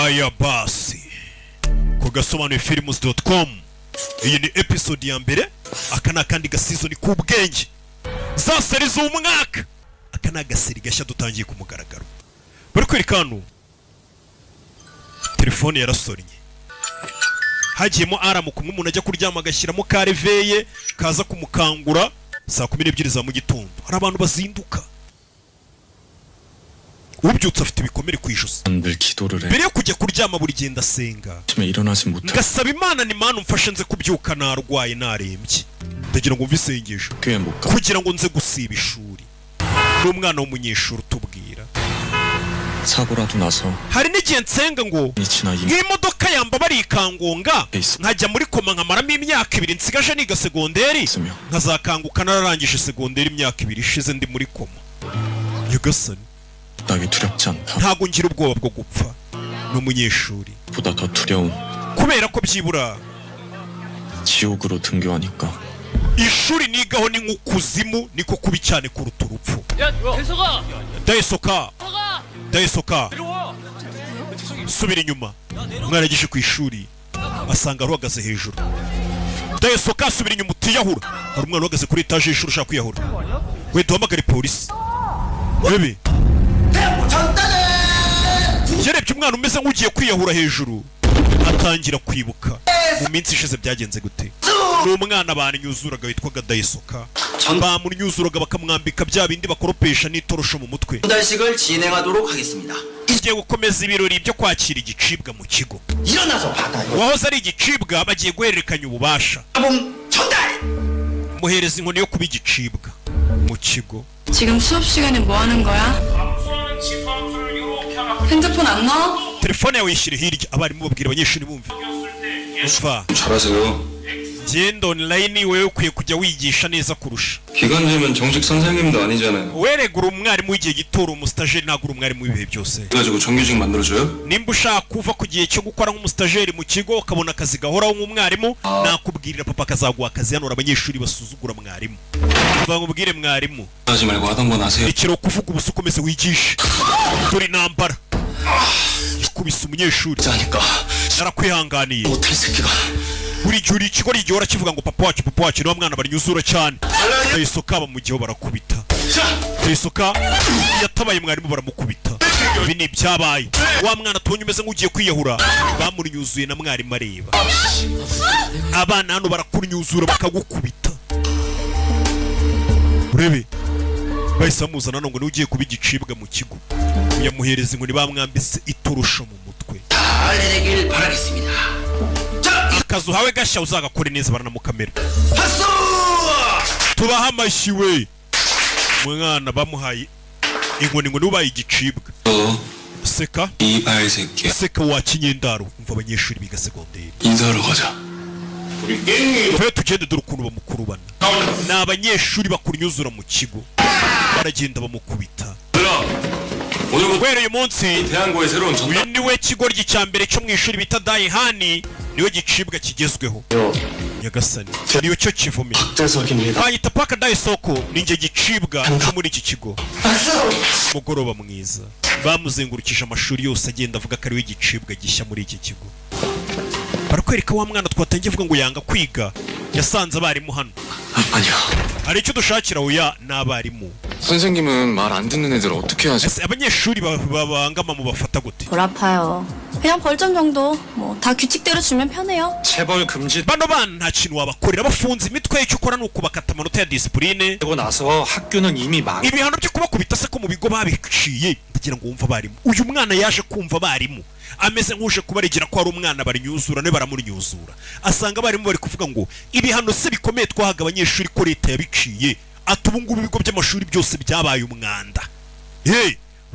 Aya basi ku gasobanuye films.com. Iyi ni episode ya mbere, aka ni akandi gasizoni k'ubwenge za seri z'umwaka. Aka ni agaseri gashya dutangiye ku mugaragaro. Bari kwereka hano telefone yarasonnye, hagiyemo aramu kumwe umuntu ajya kuryama agashyiramo ka reveye kaza kumukangura saa 12 za mu gitondo. Hari abantu bazinduka, ubyutse afite ibikomere ku ijosi. Mbere yo kujya kuryama buri genda senga, ngasaba Imana ni Mana umfashe nze kubyuka narwaye narembye, ndagira ngo mve isengesho kugira ngo nze gusiba ishuri. N'umwana w'umunyeshuri utubwira hari n'igihe nsenga ngo nk'imodoka yamba barikangonga nkajya muri koma nkamaramo imyaka 2 nsigaje niga segonderi, nkazakanguka nararangije segonderi imyaka 2 ishize ndi muri koma. Nyagasani, ntago ngira ubwoba bwo gupfa n'umunyeshuri kubera ko byibura ishuri nigaho ni nk'ukuzimu, niko kubi cyane kuruta urupfu. Daesoka subira inyuma. Umwana yagishe ku ishuri asanga aruhagaze hejuru. Daesoka subira inyuma utiyahura. Hari umwana uhagaze kuri etage y'ishuri ushaka kwiyahura. We duhamagare polisi. Bebe yarebye umwana umeze nk'ugiye kwiyahura hejuru, atangira kwibuka mu minsi ishize byagenze gute. N'umwana banyuzuraga witwaga Daesoka, bamunyuzuraga bakamwambika bya bindi bakoropesha n'itorosho mu mutwe. Igiye gukomeza ibirori byo kwakira igicibwa mu kigo. Wahoze ari igicibwa bagiye guhererekanya ububasha, muhereza inkoni yo kuba igicibwa mu kigo. 지금 수업 시간에 뭐 하는 거야? 핸드폰 안 넣어? telefone yawe yishyire hirya. Abarimu babwira abanyeshuri bumve. Ufa 잘하세요. genda online, wewe ukwiye kujya wigisha neza kurusha. 기간제면 정식 선생님도 아니잖아요. weregura umwarimu w'igihe gito, umustajeri nagura umwarimu w'ibihe byose. 그래가지고 정규직 만들어줘요? Nimba ushaka kuva ku gihe cyo gukora nk'umustajeri mu kigo ukabona akazi gahoraho nk'umwarimu, nakubwirira papa akazaguha akazi. Hano abanyeshuri basuzugura mwarimu. Bamubwire mwarimu 하지 말고 하던 건 하세요. ikiro kuvuga ubusa ukomeze wigishe. Turi nambara ikubise umunyeshuri. 짜니까 narakwihanganiye. 못할 새끼가. buri gihe uri ikigo rigihora kivuga ngo papa wacu niwo mwana barinyuzura cyane. Daesoka bamugiyeho barakubita. Daesoka yatabaye mwarimu baramukubita. Ibi ni byabaye. Wa mwana tubonye umeze nk'ugiye kwiyahura bamunyuzuye na mwarimu areba. Abana hano barakunyuzura bakagukubita. Urebe bahise bamuzana ngo niwe ugiye kuba igicibwa mu kigo. Yamuhereza inkoni bamwambise itorosho mu mutwe. Akazu hawe gashya uzagakore neza baranamukamera. Tubaha amashyi we. Umwana bamuhaye inkoni ngo nubaye igicibwa. Seka 이발 새끼야. seka wa kinyendaro. Umva abanyeshuri biga segonderi. 인사하러 가자. Fe tugende dore ukuntu bamukurubana. Ni abanyeshuri bakunyuzura mu kigo, baragenda bamukubita. Kubera uyu munsi 대한고의 새로운 정답. uyu niwe kigoryi cya mbere cyo mu ishuri bita Daihani, niwe gicibwa kigezweho. Nyagasani, niyo cyo kivumira. 박재석입니다. Bayita paka Daesoko, ninjye gicibwa cyo muri iki kigo. Mugoroba mwiza. Bamuzengurukije amashuri yose agenda avuga ko ari we gicibwa gishya muri iki kigo. Barakwereka wa mwana twatangiye avuga ngo yanga kwiga, yasanze abarimu hano. 아니야. Hari icyo dushakira oya n'abarimu. 선생님은 말 안 듣는 애들 어떻게 하지? Ese abanyeshuri babangama mu bafata gute? 덜 아파요. 그냥 벌점 정도. 뭐 다 규칙대로 주면 편해요. 체벌 금지 Bano bana nta kintu wabakorera, bafunze imitwe. Icyo ukora ni ukubakata amanota ya disipurine. 되고 나서 학교는 이미 망. Ibihano byo kubakubita se ko mu bigo babiciye kugira ngo wumve abarimu. Uyu mwana yaje kumva abarimu ameze nk'uje kubaregera ko ari umwana barinyuzura, ne baramunyuzura. Asanga abarimu bari kuvuga ngo ibihano se bikomeye twahaga abanyeshuri ko leta yabiciye, ati ubu ngubu ibigo by'amashuri byose byabaye umwanda.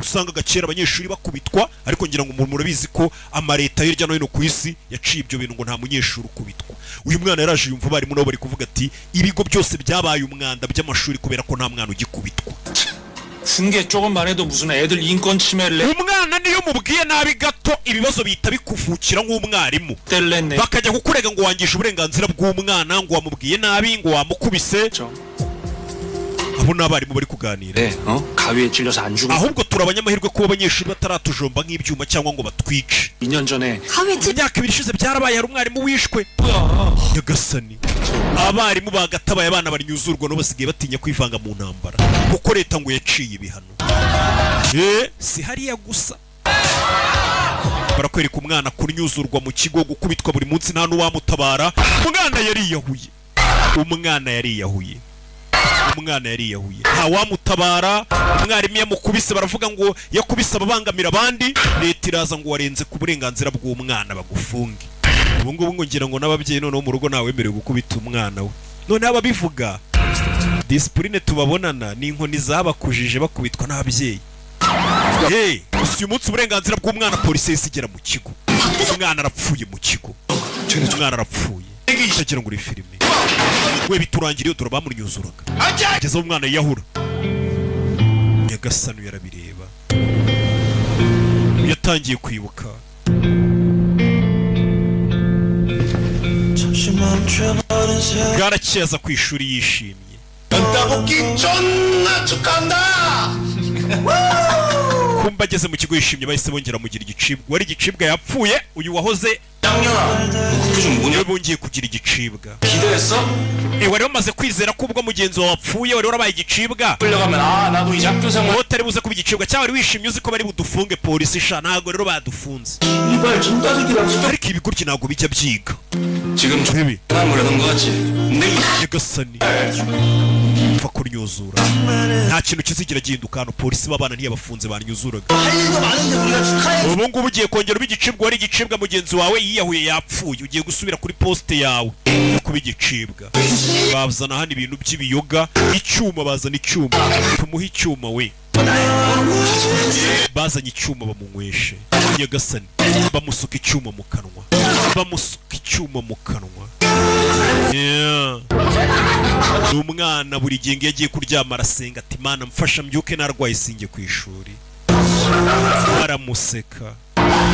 Usanga gakera abanyeshuri bakubitwa, ariko ngira ngo umuntu murabizi ko amaleta hirya no hino ku isi yaciye ibyo bintu ngo nta munyeshuri ukubitwa. Uyu mwana yaraje yumva abarimu nabo bari kuvuga ati ibigo byose byabaye umwanda by'amashuri kubera ko nta mwana ugikubitwa. 승계 조금만 해도 무슨 애들 인권 침해를 umwana niyo mubwiye nabi gato ibibazo bihita bikuvukira nk'umwarimu, 냈네. bakajya kukurega ngo wangisha uburenganzira bw'umwana, ngo wamubwiye nabi, ngo wamukubise. abo ni abarimu bari kuganira. 네, 가위에 찔려서 안 죽어. ahubwo turabanya amahirwe kuba abanyeshuri bataratujomba nk'ibyuma cyangwa ngo batwice. 2년 전에 가위에 찔 imyaka 2 ishize byarabaye hari umwarimu wishwe. Nyagasani, abarimu bagatabaye abana barinyuzurwa no basigaye batinya kwivanga mu ntambara kuko leta ngo yaciye ibihano. Si hariya gusa barakwereka umwana kunyuzurwa mu kigo, gukubitwa buri munsi nta n'uwamutabara. Umwana yariyahuye nta wamutabara. Umwarimu yamukubise baravuga ngo yakubise ababangamira abandi, leta iraza ngo warenze ku burenganzira bw'umwana bagufunge. Ubu ngubu ngo ngira ngo n'ababyeyi noneho mu rugo ntawemerewe gukubita umwana we. None ababivuga disipurine tubabonana ni inkoni zabakujije bakubitwa n'ababyeyi. Gusa uyu munsi uburenganzira bw'umwana polisi isigera mu kigo. Umwana arapfuye mu kigo. Umwana arapfuye. Ndagira ngo uri filime. We biturangiriye turabamunyuzuraga. Ageze aho umwana yiyahura. Nyagasani yarabireba. Yatangiye kwibuka. Bwaraciye aza ku ishuri yishimye. Kumba ageze mu kigo yishimye bahise bongera mugira igicibwa. Wari igicibwa yapfuye, uyu wahoze niwe bongeye kugira igicibwa. Wari wamaze kwizera ko ubwo mugenzi wawe wapfuye wari warabaye igicibwa. Wowe utari buze kuba igicibwa cyangwa wari wishimye uzi ko bari budufunge polisi sha, ntabwo rero badufunze. Ariko ibiguryi ntabwo bijya byiga. Nyagasani mfa kunyuzura, nta kintu kizigira gihinduka hano. Polisi b'abana ntiyabafunze banyuzuraga. Ubu ngubu ugiye kongera uba igicibwa. Wari igicibwa mugenzi wawe yiyahuye yapfuye, ugiye gusubira kuri poste yawe kuba igicibwa. Bazana hano ibintu by'ibiyoga, icyuma, bazana icyuma, tumuhe icyuma we. Bazanye icyuma bamunyweshe. Nyagasani bamusuka icyuma mu kanwa, ni umwana buri gihe ngo yagiye kuryama arasenga ati Mana mfasha mbyuke narwaye singe ku ishuri. Baramuseka.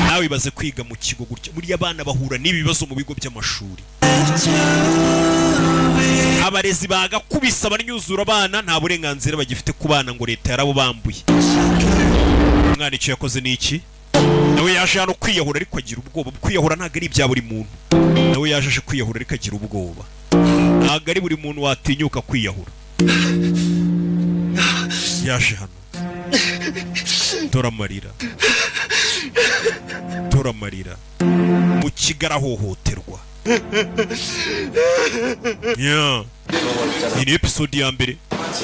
Nawe ibaze kwiga mu kigo gutya. Muri abana bahura n'ibi bibazo mu bigo by'amashuri. Abarezi bagakubisa baranyuzura abana, nta burenganzira bagifite ku bana ngo leta yarabo bambuye. Umwana icyo yakoze ni iki? Nawe yaje hano kwiyahura ariko agira ubwoba. Kwiyahura ntabwo ari ibya buri muntu. Nawe yaje kwiyahura ariko agira ubwoba. Ntabwo ari buri muntu watinyuka kwiyahura. Yaje hano. Dora amarira. Mu kigara hohoterwa. Iyi ni episode ya mbere.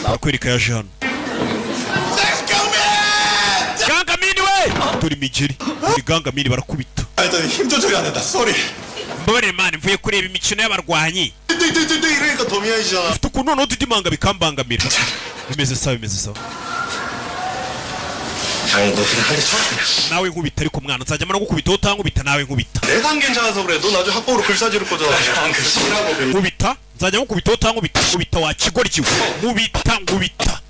Bakwereka yaje hano. Gangamini we! Turi Migeri. Turi Gangamini barakubita. Mbabare mani mvuye kureba imikino y'abarwanyi. Ufite ukuntu noneho tudimanga bikambangamira. Bimeze sawa. 나we nkubita ariko mwana nzajya mara gukubita utankubita nawe nkubita 내가 안 괜찮아서 그래. 너 나중에 학벌로 글싸지를 거잖아. nkubita nzajya gukubita utankubita nkubita wa kigoryi nkubita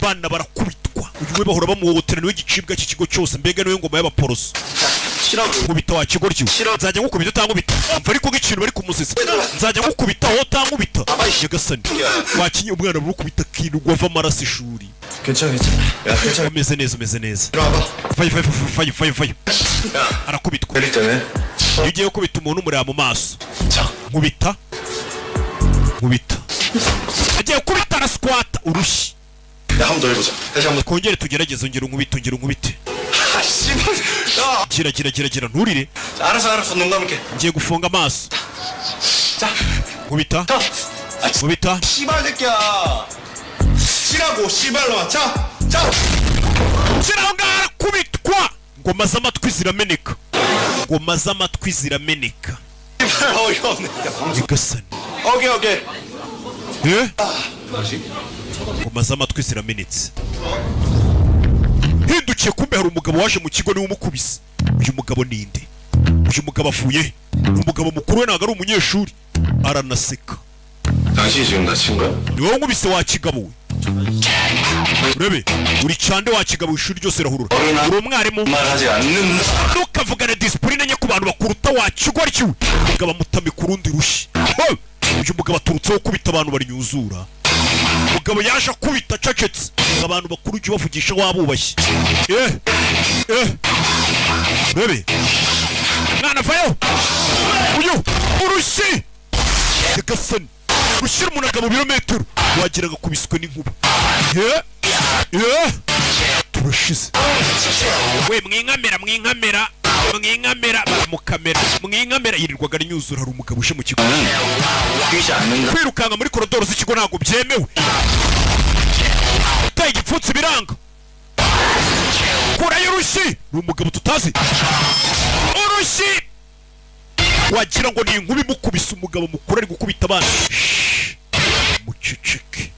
bana barakubitwa uyu we bahora bamuhotera niwe gicibwa cy'ikigo cyose mbega niwe ngoma y'abaporoso nkubita wa kigoryi nzajya gukubita utankubita mva ariko nk'ikintu bari kumusisa nzajya gukubita utankubita Nyagasani wakinye umwana burukubita kintu gwava amaraso ishuri 괜찮아. 야, 괜찮아. umeze neza fayi arakubitwa 때릴 때네. iyo ugiye gukubita umuntu umureba mu maso nkubita agiye gukubita arasquata urushyi 야, 한 번 더 해보자. 다시 한 번. twongere tugerageze ongera unkubite 아, 씨발. 야. gira nturire 알았어. 눈 감을게. ngiye gufunga amaso 자. nkubita 자. 아, nkubita 씨발 새끼야. 치라고 씨발로. 자. kiraho ngaho arakubitwa ngoma z'amatwi zirameneka 씨발 어이없네. Nyagasani 오케이. ngoma z'amatwi ziramenetse hindukiye kumbe hari umugabo waje mu kigo niwe umukubise uyu mugabo ninde uyu mugabo avuye umugabo mukuru we ntabwo ari umunyeshuri aranaseka 당신이 지금 다친 거야? ni wowe nkubise wa kigabo we urebe uri cyande wa kigabo ishuri ryose rahurura uri umwarimu 말하지 않는다. ntukavugane disipurine nke ku bantu bakuruta wa kigoryi we umugabo amutame ku rundi rushyi uyu mugabo aturutseho kubita abantu barinyuzura umugabo yaje akubita acecetse abantu bakuru ujye bavugisha wabubashye bebe mwana vayo uyu urushyi gasani rushyira umuntu mu birometero wagira ngo akubiswe n'inkuba turashize we mwinkamera baramukamera yirirwaga nyuzura hari umugabo uje mu kigo kwirukanka muri korodoro z'ikigo ntabwo byemewe utaye igipfutsi biranga kurayo urushyi ni umugabo tutazi urushyi wagira ngo ni inkuba imukubise umugabo mukuru ari gukubita abana muceceke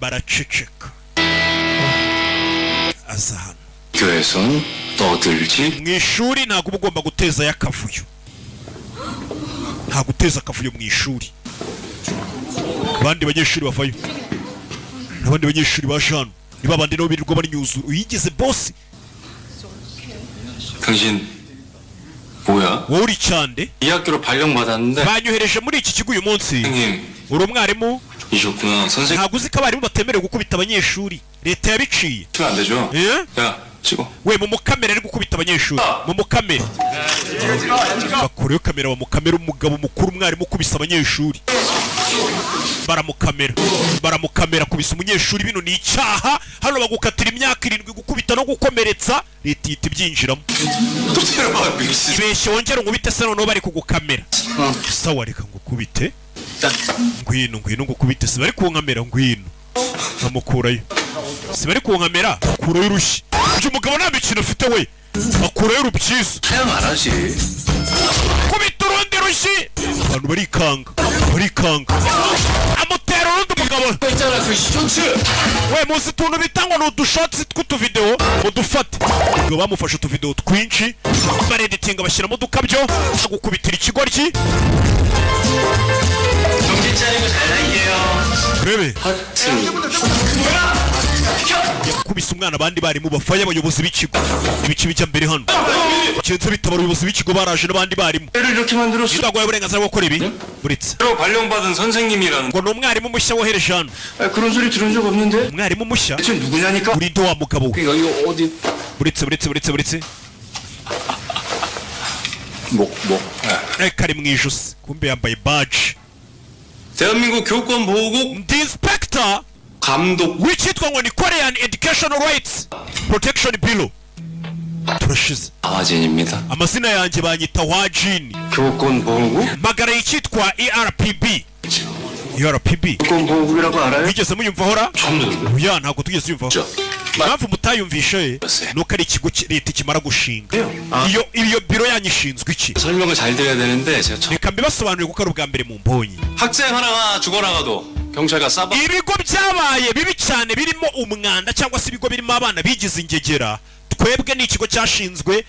baraceceka aza hano 교회선 떠들지 mu ishuri ntabwo uba ugomba gutezayo akavuyo nta guteza akavuyo mu ishuri abandi banyeshuri bavayo n'abandi banyeshuri baje hano ni babandi nabo birirwa banyuzura uyigize bosi 당신 뭐야? wowe uri cyande 이 학교로 발령받았는데 banyohereje muri iki kigo uyu munsi 선생님 uri umwarimu 이셨구나. 선생님 ntabwo uzi ko abarimu batemerewe gukubita abanyeshuri leta yabiciye 치면 안 되죠? 야 찍어. we mu mukamera ari gukubita abanyeshuri mu mukamera bakoreyo kamera bamukamera umugabo mukuru umwarimu ukubisa abanyeshuri baramukamera kubisa umunyeshuri bino ni icyaha hano bagukatira imyaka 7 gukubita no gukomeretsa leta ihita ibyinjiramo 또 때려봐 미친. ibeshye wongera ngubite se noneho bari kugukamera sawa reka ngukubite ngwino ngukubite se bari kunkamera ngwino nkamukurayo se bari kunkamera kurayo urushyi uyu mugabo nta mikino afite we akurayo urubyiza 사양 안 하지. kubita urundi rushyi abantu barikanga amutera urundi umugabo 있잖아 그 쇼츠. we muzi utuntu bita ngo ni udushotsi tw'utuvideo mudufate ubwo bamufashe utuvideo twinshi bareditinga bashyiramo udukabyo bagukubitira ikigoryi 정신 차리고 잘 다니게요. rebe 하트. yakubise umwana abandi barimu bafaye abayobozi b'ikigo ibice bijya mbere hano kirenze bitaba abayobozi b'ikigo baraje n'abandi barimu 애를 이렇게 만들었어. ntabwo uburenganzira bwo gukora ibi buretse 로 발령받은 선생님이라는. ngo ni umwarimu mushya wohereje hano 그런 소리 들은 적 없는데. umwarimu mushya 대체 누구냐니까. urinde wa mugabo we 여기 어디. buretse 목. reka ari mu ijosi kumbe yambaye baji 대한민국 교권보호국 ndi inspector 감독. w'icyitwa ngo ni Korean Educational Rights Protection Bureau turashize 아진입니다. amazina yanjye banyita wajini 교권보호국? magara y'icyitwa ERPB 교권보호국이라고 알아요? wigeze muyumva hora 처음 듣는데. oya ntabwo tugeze uyumvaho 저. impamvu mutayumvishe nuko ari ikigo leta kimara gushinga iyo biro yanyu ishinzwe iki 설명을 잘 드려야 되는데 제가 처음. reka mbibasobanurire kuko ari ubwa mbere mu mbonyi 학생 하나가 죽어나가도 경찰가 싸봐. ibigo byabaye bibi cyane birimo umwanda cyangwa se ibigo birimo abana bigize ingegera twebwe ni ikigo cyashinzwe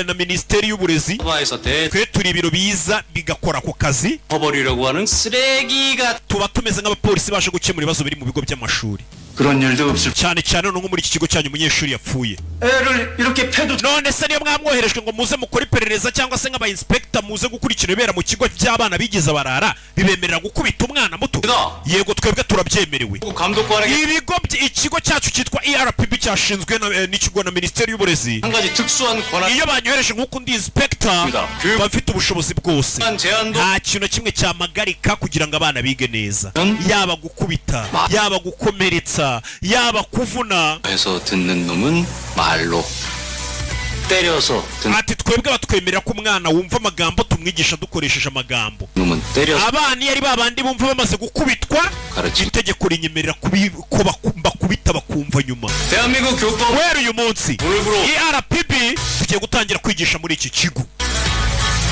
na minisiteri y'uburezi 사바에서 twe turi ibiro biza bigakora ako kazi 대버리려고 하는 쓰레기가. tuba tumeze nk'abapolisi baje gukemura ibibazo biri mu bigo by'amashuri 그런 일도 없을. cyane cyane nko muri iki kigo cyanyu umunyeshuri yapfuye 애를 이렇게 패도. none se niyo mwamwoherejwe ngo muze mukore iperereza cyangwa se nk'aba inspector muze gukurikira ibibera mu kigo by'abana bigize barara bibemerera gukubita umwana muto yego twebwe turabyemerewe 감독관에게 ibigo ikigo cyacu cyitwa ERPB cyashinzwe n'ikigo na minisiteri y'uburezi 한 가지 특수한 권한. iyo banyohereje nk'uko ndi inspector mba mfite ubushobozi bwose 제한도. nta kintu na kimwe cyamagarika kugira ngo abana bige neza yaba gukubita yaba gukomeretsa yaba kuvuna 해서 듣는 놈은 말로 때려서 듣는 ati twebwe batwemerera ko umwana wumva amagambo tumwigisha dukoresheje amagambo 놈은 때려서 abana iyo ari babandi bumva bamaze gukubitwa 가르치. itegeko rinyemerera ko bakubita bakumva nyuma 대한민국 교권. wera uyu munsi 물부로 ERPB tugiye gutangira kwigisha muri iki kigo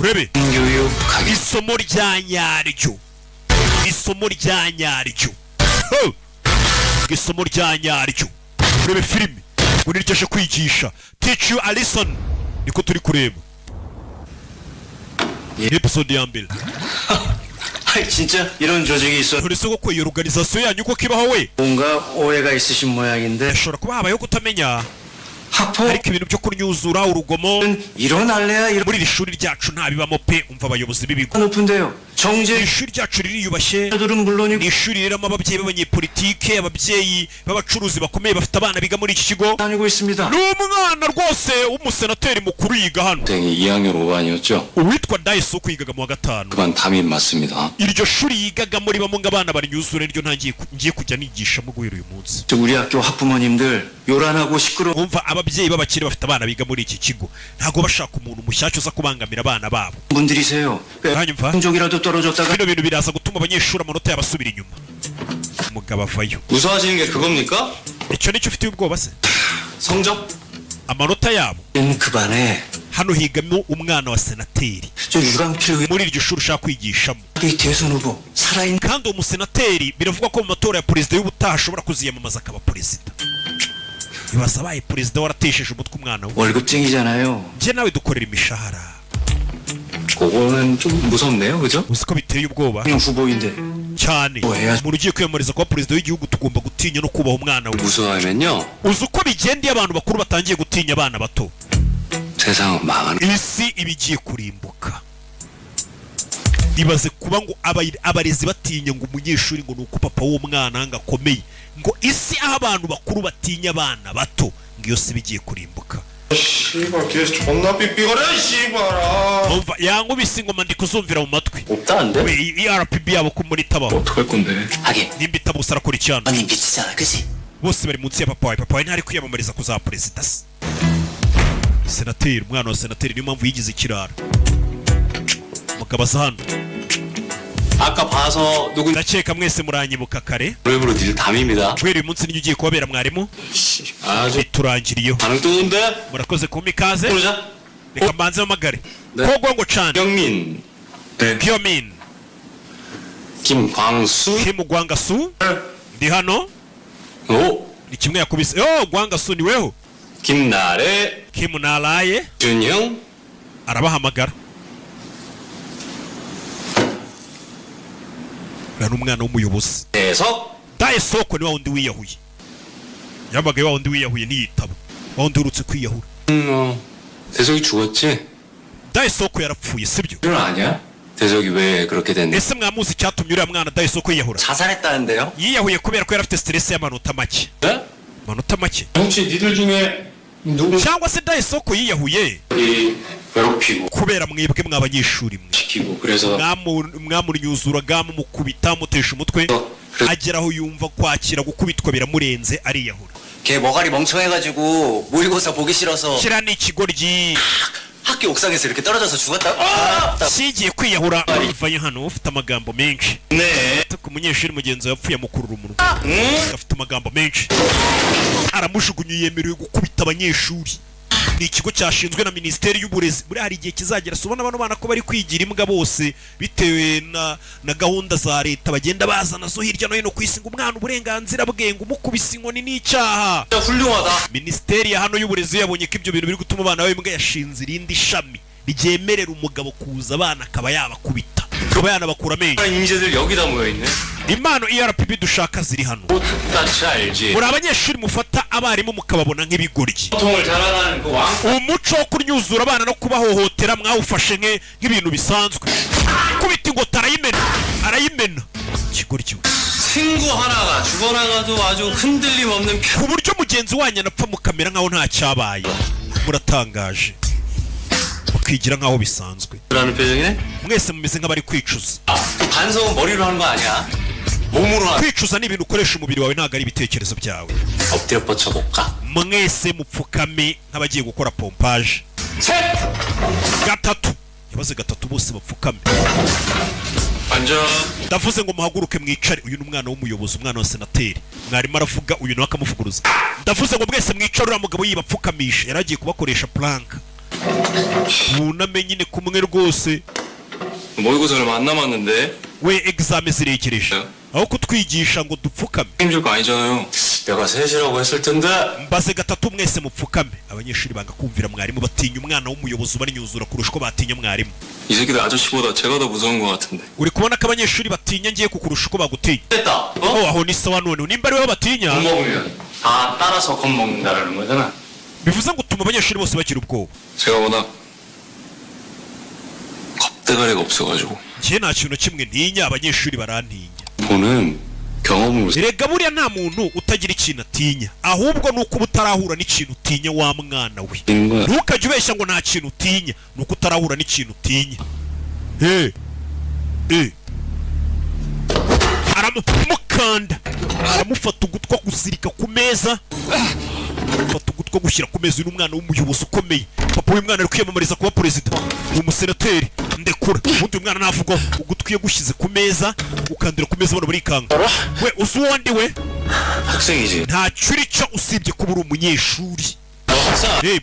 urebe 교육하기. isomo rya nyaryo isomo rya nyaryo urebe filime ngo niryoshye kwigisha teach you a lesson niko turi kureba episode ya mbere 아이 진짜 이런 조직이 있어. uretse ko iyo organization yanyu uko kibaho we 뭔가 오해가 있으신 모양인데 ashobora kuba habayeho kutamenya 학폭은 ariko ibintu byo kunyuzura urugomo 일어날래야 muri iri shuri ryacu ntabibamo pe. umva abayobozi b'ibigo, 높은데요. iri 정제 shuri ryacu ririyubashye, 들은 ni 물론이고 ishuri riramo ababyeyi b'abanyepolitike, ababyeyi b'abacuruzi bakomeye bafite abana biga muri iki kigo. 다니고 있습니다. ni umwana rwose w'umusenateri mukuru yiga hano. 동생이 2학년 5반이었죠? uwitwa Daisuku yigaga mu wa gatanu. 그건 담임 맞습니다. iryo shuri yigagamo ribamo ngo abana barinyuzure niryo ngiye kujya nigishamo guhera uyu munsi. 우리 학교 학부모님들 요란하고 시끄러운 umva ababyeyi b'abakire bafite abana biga muri iki kigo ntabwo bashaka umuntu mushyashya uza kubangamira abana babo. 분들이세요. uranyumva? 성적이라도 떨어졌다가 bino bintu biraza gutuma abanyeshuri amanota yabasubira 이nyuma. umugabo avayo. 무서워하시는 게 그겁니까? icyo nicyo ufitiye ubwoba se? 성적? amanota yabo. 그 반에 hano higamo umwana wa senateri 저 유강필 muri iryo shuri ushaka kwigishamo. 의원이 대선 후보 살아있는 kandi uwo musenateri biravugwa ko mu matora ya perezida y'ubutaha ashobora kuziyamamaza akaba perezida. ibaza abaye perezida waratesheje umutwe umwana we. 월급쟁이잖아요. njye nawe dukorera imishahara. 그거는 좀 무섭네요, 그죠? uzi ko biteye ubwoba 그냥 후보인데 cyane. Oya. umuntu ugiye kwiyamamariza kuba perezida w'igihugu tugomba gutinya no kubaha umwana we. 무서워하면요, uzi uko bigenda iyo abantu bakuru batangiye gutinya abana bato. 세상은 망하는. isi iba igiye kurimbuka. ibaze kuba ngo abarezi batinya ngo umunyeshuri ngo ni uko papa w'umwana ngo akomeye, ngo isi aho abantu bakuru batinya abana bato, ngo iyo si iba igiye kurimbuka. 씨발 걔 존나 삐삐거려 씨발아. umva yankubise ingoma ndi kuzumvira mu matwi. 없다는데? we ERPB yabo ko muri tabaho. 어떡할 건데? 하긴 nimba itabusa arakora icyano. 아니 미치잖아 그치? bose bari munsi ya papa wawe. papa wawe ntari kwiyamamariza kuzaba perezida se. senateri, umwana wa senateri, niyo mpamvu yigize ikirara. umugabo aza hano. 아까 봐서 누군 ndakeka mwese muranyibuka kare. 노래부로 닐 담입니다. guhera uyu munsi niyo ugiye kubabera mwarimu. 아주 biturangiriyeho. 반응 뜨는데? murakoze kumpa ikaze. 부르자. reka mbanze mpamagare. 네. kogwango cane. 경민, Pyomin, 김광수, Kim Gwangasu, ndi hano. 오, ni kimwe yakubise. yo Gwangasu ni weho. 김나래, Kim Nalaye 준형, arabahamagara. uriya ni umwana w'umuyobozi. 대석, Daesoko ni wa wundi wiyahuye. yamagaye wa wundi wiyahuye ntiyitaba. wa wundi urutse kwiyahura. 대석이 죽었지? Daesoko yarapfuye sibyo? 그건 아니야? 대석이 왜 그렇게 됐냐? ese mwamuzi icyatumye uriya mwana Daesoko yiyahura? 자살했다는데요? yiyahuye kubera ko yari afite stress y'amanota make. 네? amanota make. 혹시 니들 중에 누구 cyangwa se Daesoko yiyahuye 이 괴롭히고 kubera mwebwe mw'abanyeshuri mwe 시키고 그래서 mwamunyuzuraga mumukubita mutesha umutwe agera aho yumva kwakira gukubitwa biramurenze ariyahura. 걔 머가리 멍청해가지고 모의고사 보기 싫어서 kiriya ni ikigoryi 학교 옥상에서 이렇게 떨어져서 죽었다. kigiye kwiyahura. ivaye hano ufite amagambo menshi. ku munyeshuri mugenzi we yapfuye amukurura umunwa. afite amagambo menshi. aramujugunye yemerewe gukubita abanyeshuri. ni ikigo cyashinzwe na minisiteri y'uburezi. buriya hari igihe kizagera subona bano bana ko bari kwigira imbwa bose bitewe na gahunda za leta bagenda bazana zo hirya no hino ku isi ngo umwana uburenganzira bwe ngo umukubise inkoni n'icyaha. 훌륭하다. minisiteri ya hano y'uburezi yabonye ko ibyo bintu biri gutuma abana b'imbwa yashinze irindi shami ryemerera umugabo kuza abana akaba yabakubita akaba yanabakura amenyo. 인재들 여기다 모여있네. impano ERPB dushaka ziri hano. 나 알지? muri abanyeshuri mufata abarimu mukababona nk'ibigoryi. 보통을 자랑하는 그 왕. umuco wo kunyuzura abana no kubahohotera mwawufashe nk'ibintu bisanzwe. kubita ingota arayimena ikigoryi. 친구 하나가 죽어나가도 아주 흔들림 없는 ku buryo mugenzi wanyu anapfa mukamera nk'aho nta cyabaye. muratangaje mukigira nk'aho bisanzwe. 편이라는 표정이네? mwese mumeze nk'abari kwicuza. 반성은 머리로 하는 거 아니야. 몸으로 하는. kwicuza ni ibintu ukoresha umubiri wawe ntabwo ari ibitekerezo byawe. 엎드려 뻗쳐볼까? mwese mupfukame nk'abagiye gukora pompaje. 셋! gatatu. yabaze gatatu bose bapfukame. 앉아. ndavuze ngo muhaguruke mwicare. uyu ni umwana w'umuyobozi, umwana wa senateri. mwarimu aravuga uyu nawe akamuvuguruza. ndavuze ngo mwese mwicare. uriya mugabo yibapfukamisha yari agiye kubakoresha plank. buname nyine kumwe rwose. 모의고사 얼마 안 남았는데 we exame zirekereje aho kutwigisha ngo dupfukame. 힘줄 거 아니잖아요. 내가 셋이라고 했을 텐데. mbaze gatatu mwese mupfukame. abanyeshuri banga kumvira mwarimu batinya umwana w'umuyobozi ubanyuzura kurusha uko batinya mwarimu. 이 새끼들 아저씨보다 제가 더 무서운 거 같은데. uri kubona ko abanyeshuri batinya ngiye kukurusha uko bagutinya. 됐다. aho ni sawa none nimba ari wowe batinya. 먹으면 다 따라서 겁먹는다라는 거잖아. bivuze ngo utuma abanyeshuri bose bagira ubwoba. 제가 워낙 겁대가리가 없어가지고 njye nta kintu na kimwe ntinya, abanyeshuri barantinya. 보는 경험으로 erega buriya nta muntu utagira ikintu atinya, ahubwo ni uko uba utarahura n'ikintu utinya wa mwana we. 있는 거야. ntukajye ubeshya ngo nta kintu utinya, ni uko utarahura n'ikintu utinya. aramukanda, aramufata ugutwa gusirika ku meza, amufata ugutwa gushyira ku meza. uyu ni umwana w'umuyobozi ukomeye, papa w'uyu mwana ari kwiyamamariza kuba perezida, ni umusenateri. ndekura ubundi uyu mwana navugwa, ugutwi yagushyize ku meza, ukandira ku meza bano burikanga. we uzi uwo ndi we? 학생이지. ntacyo uri cyo usibye kuba uri umunyeshuri.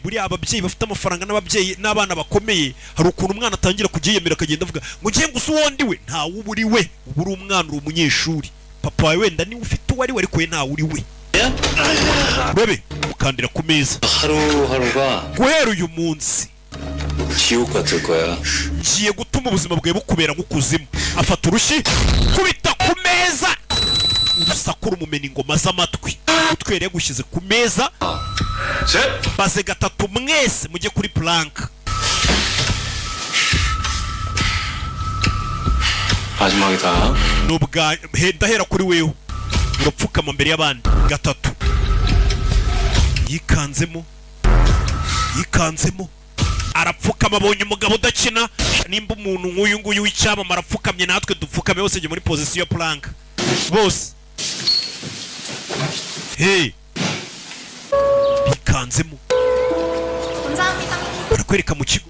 buriya ababyeyi bafite amafaranga n'ababyeyi n'abana bakomeye, hari ukuntu umwana atangira kujya yiyemera akagenda avuga ngo ngiye gusa uwo ndi we. ntawe uba uri we, uba uri umwana, uri umunyeshuri. papa wawe wenda niwe ufite uwo ari we, ariko we ntawe uri we. bebe ukandira ku meza. 하루하루가 guhera uyu munsi 지옥 같을 거야. ngiye gutuma ubuzima bwawe bukubera nk'ukuzimu. afata urushyi kubita ku meza, urusaku rumumena ingoma z'amatwi. utwere yagushyize ku meza, 셋. baze gatatu mwese mujye kuri plank. 마지막이다. nubwa ndahera kuri wewe, urapfukama mbere y'abandi. gatatu yikanzemo, arapfukama. abonye umugabo udakina. nimba umuntu nk'uyu nguyu w'icyamamare apfukamye, natwe dupfukame bose muri position plank bose. bikanzemo, 감사합니다. barakwereka mu kigo.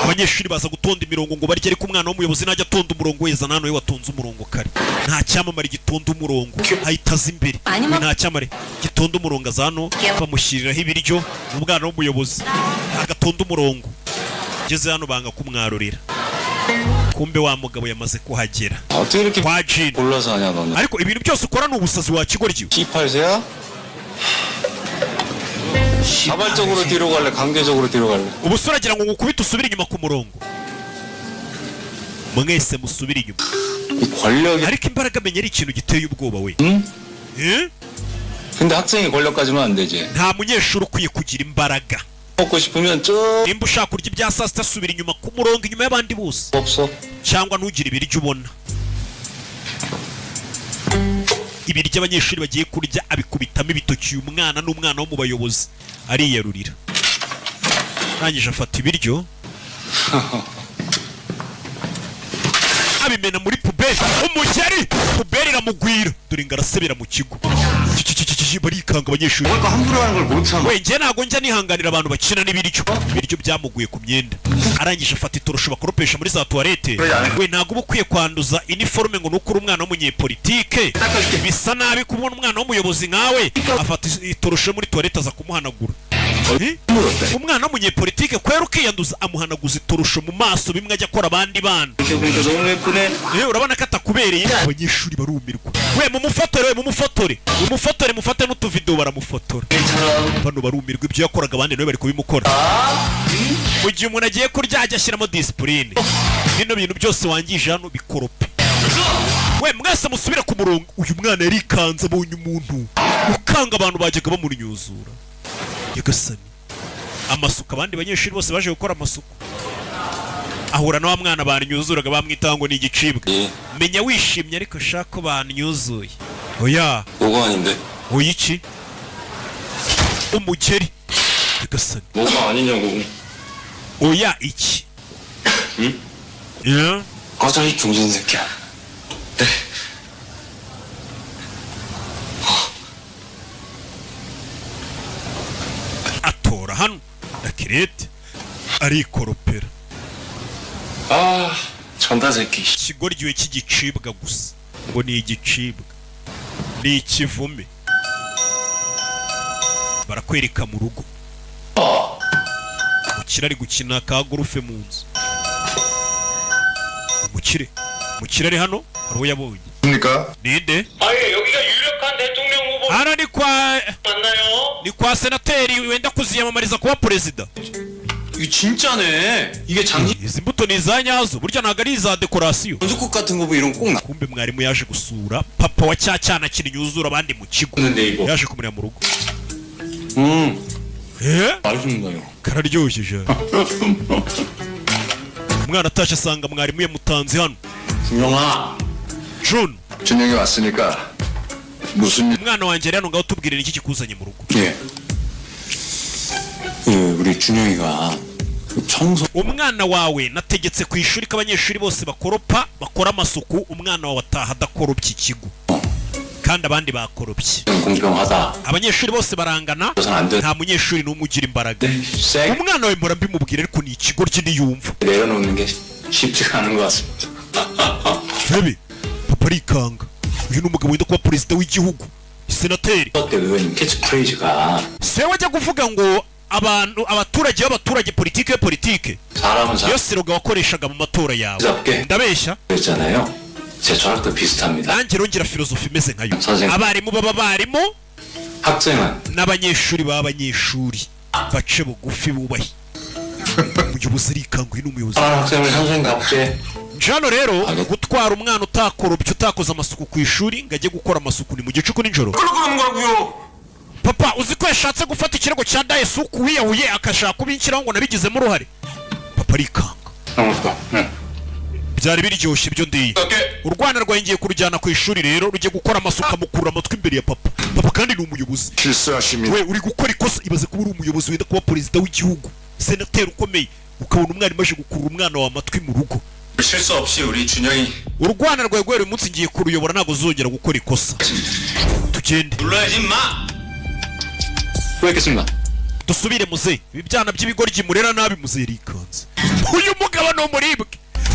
abanyeshuri baza gutonda imirongo ngo barye, ariko umwana w'umuyobozi najya atonda umurongo weza. nta we watonze umurongo kare. nta cyamamare gitonda umurongo ahita aza imbere. nta cyamamare gitonda umurongo aza hano, bamushyiriraho ibiryo. umwana w'umuyobozi agatonda umurongo. ngeze hano banga kumwarurira, kumbe wa mugabo yamaze kuhagera 어떻게 이렇게 kwa Jin. 골라서 하냐 너는? ariko ibintu byose ukora ni ubusazi wa kigoryi. 18세야? 자발적으로 뒤로 갈래? 강제적으로 뒤로 갈래? ubu se uragira ngo ngukubite usubire inyuma ku murongo? mwese musubire inyuma. 이 권력이. ariko imbaraga menya ari ikintu giteye ubwoba we. 응? Eh? 근데 학생이 권력 가지면 안 되지. nta munyeshuri ukwiye kugira imbaraga. 먹고 싶으면 쭉 nimba ushaka kurya ibya saa sita, subira inyuma ku murongo, inyuma y'abandi bose. 없어. cyangwa ntugire ibiryo ubona. ibiryo abanyeshuri bagiye kurya abikubitamo ibitoki. uyu mwana n'umwana wo mu bayobozi ariyarurira. arangije afata ibiryo abimena muri puberi. umugeri puberi iramugwira, dore ngo arasebera mu kigo. barikanga abanyeshuri. 그러니까 함부로 하는 걸 못 참아. we njye ntabwo njya nihanganira abantu bakina n'ibiryo. ibiryo byamuguye ku myenda. arangije afata itorosho bakoropesha muri za tuwarete. we ntabwo uba ukwiye kwanduza iniforume ngo nuko uri umwana w'umunyepolitike. bisa nabi kubona umwana w'umuyobozi nkawe afata itorosho muri tuwarete aza kumuhanagura. umwana w'umunyepolitike kwera ukiyanduza, amuhanaguza itorosho mu maso, bimwe ajya akora abandi bana. 그러니까 너무 예쁘네. urabona ko atakubereye. abanyeshuri barumirwa. we mumufotore mufate n'utuvidewo baramufotora. bano barumirwa, ibyo yakoraga abandi nawe bari kubimukora. mu gihe umuntu agiye kurya ajya ashyiramo disipurine. bino bintu byose wangije hano bikorope. we mwese musubire ku murongo. uyu mwana yarikanze, abonye umuntu ukanga abantu bajyaga bamunyuzura. yagasani amasuku. abandi banyeshuri bose baje gukora amasuku. ahura na wa mwana banyuzuraga, bamwitaho ngo ni igicibwa. menya wishimye, ariko shaka ko banyuzuye. oya 뭐가 아닌데? oya iki? umugeri. yagasani 뭐가 아니냐고. oya iki? 응? ya 꺼져 이 중진 새끼야. 네. atora hano na kirete arikoropera. 아, 전다 새끼. ikigoryiwe cy'igicibwa gusa ngo ni igicibwa, ni ikivume. barakwereka mu rugo. umukire ari gukina ka gorufe mu nzu. umukire ari hano, hari uwo yabonye. 뭡니까? ninde? 아예 여기가 유력한 대통령 후보 hano 맞나요? ni kwa senateri wenda kuziyamamariza kuba perezida. 이게 진짜네. 이게 장기 izi mbuto ni iza nyazo, burya ntabwo ari iza dekorasiyo. 연속국 같은 거 뭐 이런 거 꼭 나. kumbe mwarimu yaje gusura papa wa cya cyana kiri nyuzura abandi mu kigo. 근데 이거 yaje kumureba mu rugo. 맛있나요? kararyoshye umwana atashye asanga mwarimu yamutanze hano 준영아. June 준영이 왔으니까 무슨 일? umwana wanjye rero ngaho tubwire iki kikuzanye mu rugo 예. 우리 준영이가 청소. umwana wawe nategetse ku ishuri ko abanyeshuri bose bakoropa bakora amasuku umwana wawe ataha adakoropye ikigo kandi abandi bakoropye 공평하다. abanyeshuri bose barangana 그래서는 안 돼. nta munyeshuri n'umwe ugira imbaraga 쌩 umwana wawe mpora mbimubwira ariko ni ikigo ntiyumva 내려놓는 게 쉽지가 않은 것 같습니다. rebe papa arikanga uyu ni umugabo wenda kuba perezida w'igihugu senateri 그때 의원님 캐치프레이즈가 se wajya kuvuga ngo abaturage politike 사람은 iyo siroga wakoreshaga mu matora yawe 잡게 ndabeshya 그랬잖아요. 제 철학도 비슷합니다. nanjye rongera filozofi imeze nkayo 선생님. abarimu baba abarimu 학생은 n'abanyeshuri baba abanyeshuri bace bugufi bubahe umuyobozi arikanguye n'umuyobozi 사랑하는 학생을 선생님답게 njano rero Alo. gutwara umwana utakorobye utakoze amasuku ku ishuri ngo ajye gukora amasuku ni mu gicuku nijoro 그러는 거라고요. papa uzi ko yashatse gufata ikirego cya dayesuku wiyahuye akashaka kubinshyiraho ngo nabigizemo uruhare papa arikanga 형부터. 응. byari biryoshye byo ndiye urwana rwahingiye kurujyana ku ishuri rero rujye gukora amasuku amukurura amatwi imbere ya papa kandi ni umuyobozi 실수하십니다. we uri gukora ikosa ibaze kuba uri umuyobozi wenda kuba perezida w'igihugu senateri ukomeye ukabona umwarimu aje gukurura umwana wawe amatwi mu rugo 실수 없이 우리 준영이 urwana rwawe rwari umunsi ngiye kuruyobora ntabwo uzongera gukora ikosa tugende 눌러야지 마. 수고했겠습니다. dusubire muze ibi byana by'ibigoryi murera nabi muze rikanze uyu mugabo ni umuribwe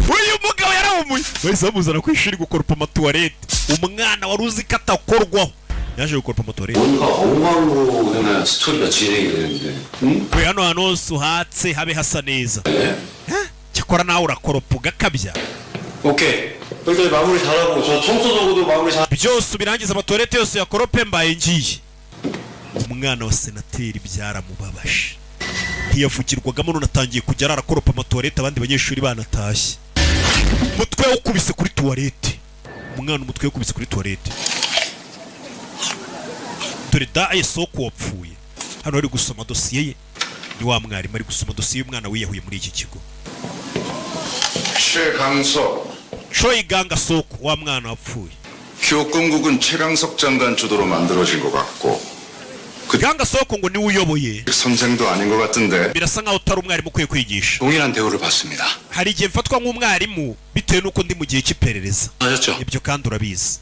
uyu mugabo yarahumuye bahise bamuzana ku ishuri gukoropa amatuwarete umwana wari uzi ko atakorwaho yaje gukoropa amatuwarete 뭔가 엉망으로 오면 스토리가 진행이 되는데. 응? we hano hantu hose uhatse habe hasa neza cyakora nawe urakoropa ugakabya 오케이. 일단 마무리 잘하고 저 청소 도구도 마무리 잘. byose ubirangiza amatuwarete yose yakorope mbaye ngiye umwana wa senateri byaramubabaje ntiyavugirwagamo none atangiye kujya arakoropa amatuwarete abandi banyeshuri banatashye umutwe ukubise kuri tuwarete umwana umutwe ukubise kuri tuwarete dore daye soko wapfuye hano ari gusoma dosiye ye ni wa mwarimu ari gusoma dosiye y'umwana wiyahuye muri iki kigo 최강석 shoyi ganga soko wa mwana wapfuye 교육공국은 최강석 장관 주도로 만들어진 것 같고 ganga soko ngo niwe uyoboye 선생도 아닌 것 같은데 birasa nkaho utari umwarimu ukwiye kwigisha 동일한 대우를 받습니다. hari igihe mfatwa nk'umwarimu bitewe n'uko ndi mu gihe cy'iperereza 하셨죠? ibyo kandi urabizi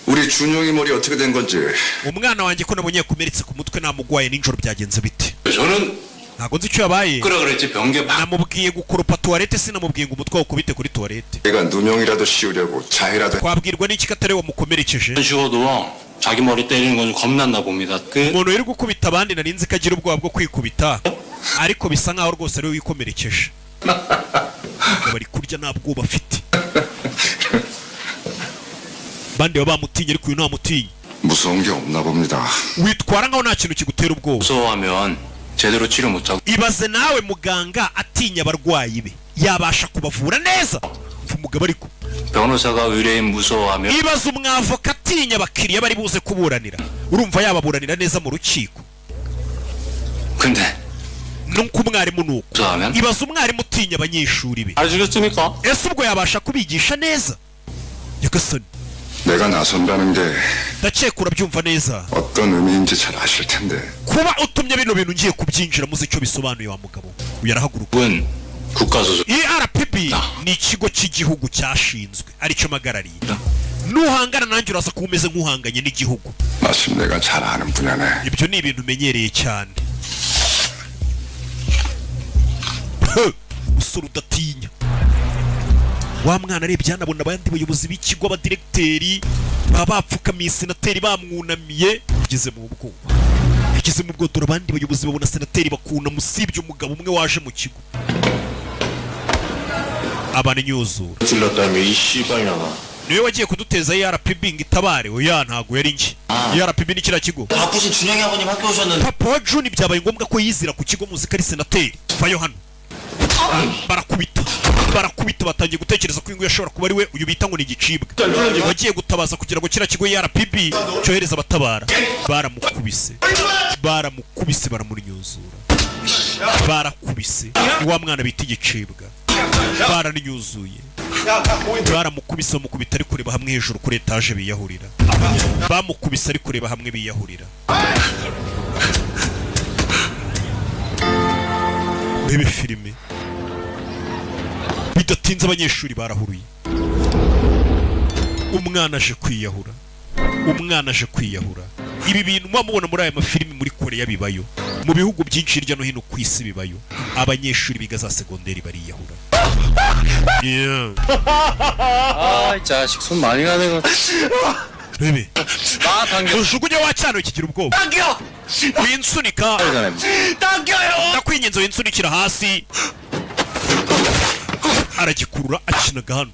우리 준용이 머리 어떻게 된 건지 umwana wanjye ko nabonye yakomeretse ku mutwe namugwaye nijoro byagenze bite 저는 ntabwo nzi icyo yabaye 그러 그랬지 변개 박. namubwiye gukoropa tuwarete sinamubwiye ngo umutwe ukubite kuri tuwarete 얘가 누명이라도 씌우려고 자해라도 twabwirwa n'iki ko atari we wamukomerekeje 죽어도 자기 머리 때리는 건 겁났나 봅니다. 그 umuntu uri gukubita abandi nari nzi ko agira ubwoba bwo kwikubita ariko bisa nkaho rwose ari we wikomerekeje bari kurya nta bwoba afite bandi baba bamutinye ariko uyu ntamutinye 무서운 게 없나 봅니다. witwara nkaho nta kintu kigutera ubwoba 무서워하면 제대로 치료 못하고 ibaze nawe muganga atinya abarwayi be yabasha kubavura neza mva umugabo ariko 변호사가 의뢰인 무서워하면 ibaze umwavoka atinya abakiriya bari buze kuburanira urumva yababuranira neza mu rukiko 근데 nuko umwarimu nuko 무서워하면 ibaze umwarimu utinya abanyeshuri be 아시겠습니까? ese ubwo yabasha kubigisha neza nyagasani 내가 나선다는 게 ndakeka urabyumva neza 어떤 의미인지 잘 아실 텐데 kuba utumye bino bintu ngiye kubyinjira muzi icyo bisobanuye wa mugabo uyu arahaguruka 은 국가소속 ERPB ni ikigo cy'igihugu cyashinzwe aricyo magarariye nuhangana nanjye uraza kuba umeze nk'uhanganye n'igihugu 마침 내가 잘 아는 분야네. ibyo ni ibintu umenyereye cyane usura udatinya wa mwana arebye yanabona abandi bayobozi b'ikigo abadiregiteri baba bapfukamiye senateri bamwunamiye yageze mu bwoba yageze mu bwoba dore abandi bayobozi babona senateri bakunama usibye umugabo umwe waje mu kigo abananyuzura 찔렀다며 이 씨발년아. niwe wagiye kuduteza ERPB ngo itabare oya ntago yari njye ERPB ni kiriya kigo 바쁘신 준영이 아버님 학교 오셨는데 papa wa Juni byabaye ngombwa ko yizira ku kigo muzi ko ari senateri vayo hano barakubita barakubita batangiye gutekereza ko inguyu ashobora kuba ari we uyu bita ngo ni igicibwa wagiye gutabaza kugira ngo kiriya kigo RPB cyohereza abatabara. Baramukubise baramunyuzura, barakubise ni wa mwana bita igicibwa, baranyuzuye, baramukubise bamukubita ari kureba hamwe hejuru kuri etaje biyahurira, bamukubise ari kureba hamwe biyahurira. Rebe filime bidatinze abanyeshuri barahuruye, umwana aje kwiyahura. Ibi bintu mubona muri aya mafilimi muri Korea bibayo, mu bihugu byinshi hirya no hino ku isi bibayo. Abanyeshuri biga za segonderi bariyahura. 아, 이 자식 손 많이 가네. Rebe 나 당겨. ujugunye wacyano kigira ubwoba, 당겨. winsunika, 당겨요. ndakwinyenze winsunikira hasi. Aragikurura akinaga hano,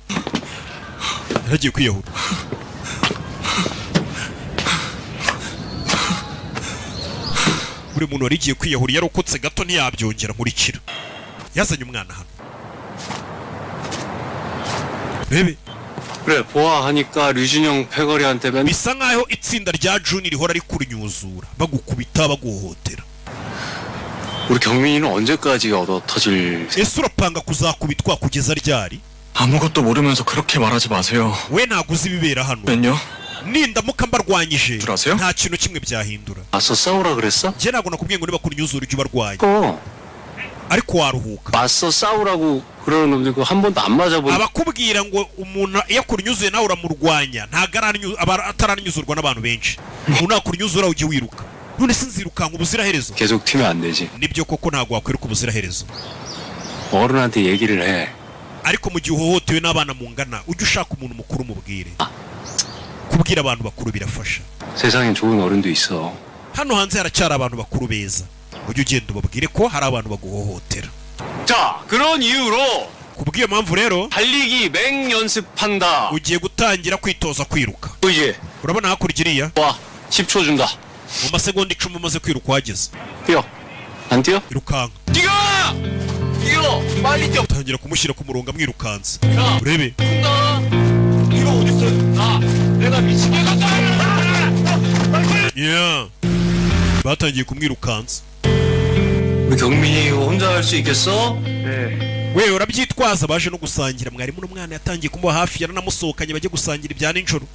yaragiye kwiyahura. Buri muntu wari igiye kwiyahura yarokotse gato ntiyabyongera nkurikira. Yazanye umwana hano. Rebe 그래 보아하니까 류진영 패거리한테 맨. bisa nkaho itsinda rya Juni rihora rikunyuzura bagukubita baguhohotera. 우리 경민이는 언제까지 얻어 터질? Ese urapanga kuzakubitwa kugeza ryari? 아무것도 모르면서 그렇게 말하지 마세요. We ntago uzi ibibera hano. 맨요? Nindamuka mbarwanyije Turasyo? nta kintu kimwe byahindura. 맞서 싸우라 그랬어? Njye ntabwo nakubwiye ngo niba kunyuzura ujye ubarwanya, ariko waruhuka. 맞서 싸우라고 그러는 놈들 그거 한 번도 안 맞아본. Abakubwira ngo umuntu iyo akunyuzuye nawe uramurwanya ntago ataranyuzurwa n'abantu benshi. Umuntu nakunyuzura ujye wiruka. None sinzirukanka ubuziraherezo. 계속 튀면 안 되지. Nibyo koko ntago wakwiruka ubuziraherezo, 어른한테 얘기를 해. ariko mu gihe uhohotewe n'abana mungana ujye ushaka umuntu mukuru mubwire. Kubwira abantu bakuru birafasha. 세상엔 좋은 어른도 있어. Hano hanze haracyari abantu bakuru beza, ujye ugenda ubabwire ko hari abantu baguhohotera. 자, 그런 이유로 Kubw'iyo mpamvu rero 달리기 맹 연습한다. ugiye gutangira kwitoza kwiruka. 이제 Urabona hakurya iriya 와 10초 준다. mu masegonda 10 umaze kwiruka uhageze. 뛰어. 안 뛰어? Irukanka, 뛰어! 뛰어! 빨리 뛰어. tangira kumushyira ku murongo amwirukansa. Urebe 나 이거 어딨어? 내가 미치게 갔다. batangiye kumwirukansa. 우리 경민이 이거 혼자 할 수 있겠어? We urabyitwaza, baje no gusangira. Mwarimu n'umwana yatangiye kumuba hafi, yaranamusohokanye bajye gusangira ibya ninjoro.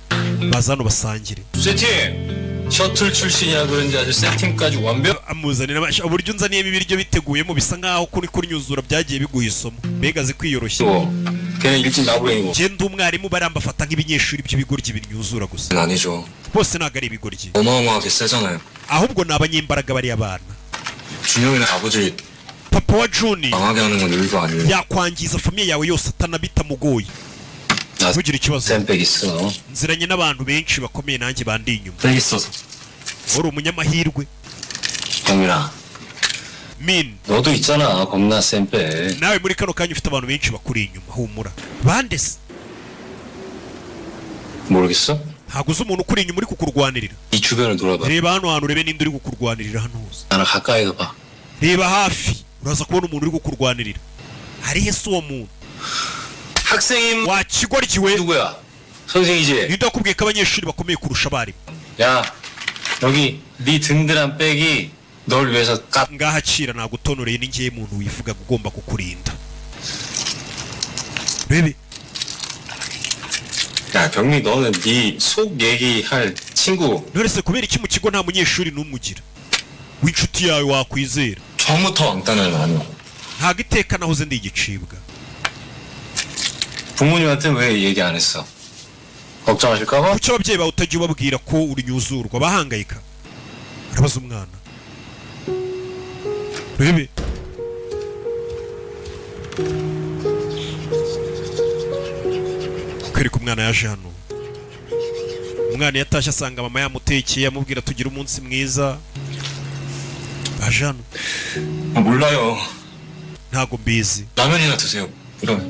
Baza hano basangire. 세팅. 셔틀 출신이라 그런지 아주 세팅까지 완벽. Amuzanira uburyo unzaniyemo ibiryo biteguyemo bisa nkaho kuri kunyuzura byagiye biguha isomo. Mbega azi kwiyoroshya. 걔는 일진 나부랭이고. Genda umwarimu barambafata nk'ibinyeshuri by'ibigoryi binyuzura gusa. 아니죠. Bose ntago ari ibigoryi, 어마어마하게 세잖아요. ahubwo ni abanyembaraga bariya bana. 준영이네 아버지 Papa wa Juni 망하게 하는 건 일도 아니에요. yakwangiza famiye yawe yose atanabitamugoye. 나 Ntugire ikibazo, 쌤백 있어. nziranye n'abantu benshi bakomeye nanjye bandi inyuma. 백 있어서. Uri umunyamahirwe. 경민아, Min, 너도 있잖아 겁나 쌤빼. nawe muri kano kanya ufite abantu benshi bakuri inyuma. Humura. Bande se? 모르겠어? Ntago uzi umuntu ukuri inyuma uri kukurwanirira. 이 주변을 돌아봐. Reba hano hantu urebe ninde uri kukurwanirira hano hose. 나는 가까이서 봐. Reba hafi uraza kubona umuntu uri kukurwanirira. Harihe se uwo muntu? 학생임 Wakigoryiwe, 누구야? 선생이지? ninde wakubwiye ko abanyeshuri bakomeye kurusha abarimu? 야, 여기 네 든든한 백이 널 위해서 까. Ngaha acira nagutonoreye ni ngiye muntu wivuga ugomba kukurinda. Rebe 야, 경미 너는 네 속 얘기할 친구. none se kubera iki mu kigo nta munyeshuri n'umwe ugira w'inshuti yawe wakwizera? 처음부터 왕따는 아니야. Ntago iteka nahoze ndi igicibwa. 부모님한테 왜 얘기 안 했어? 걱정하실까봐? Kuki ababyeyi bawe utajya ubabwira ko uri nyuzurwa bahangayika? Arabaza umwana. Rebe kwereka umwana yaje hano. Umwana yatashye asanga mama yamutekeye amubwira tugira umunsi mwiza. Aje hano. 몰라요. Ntago mbizi. 라면이나 드세요. 그럼.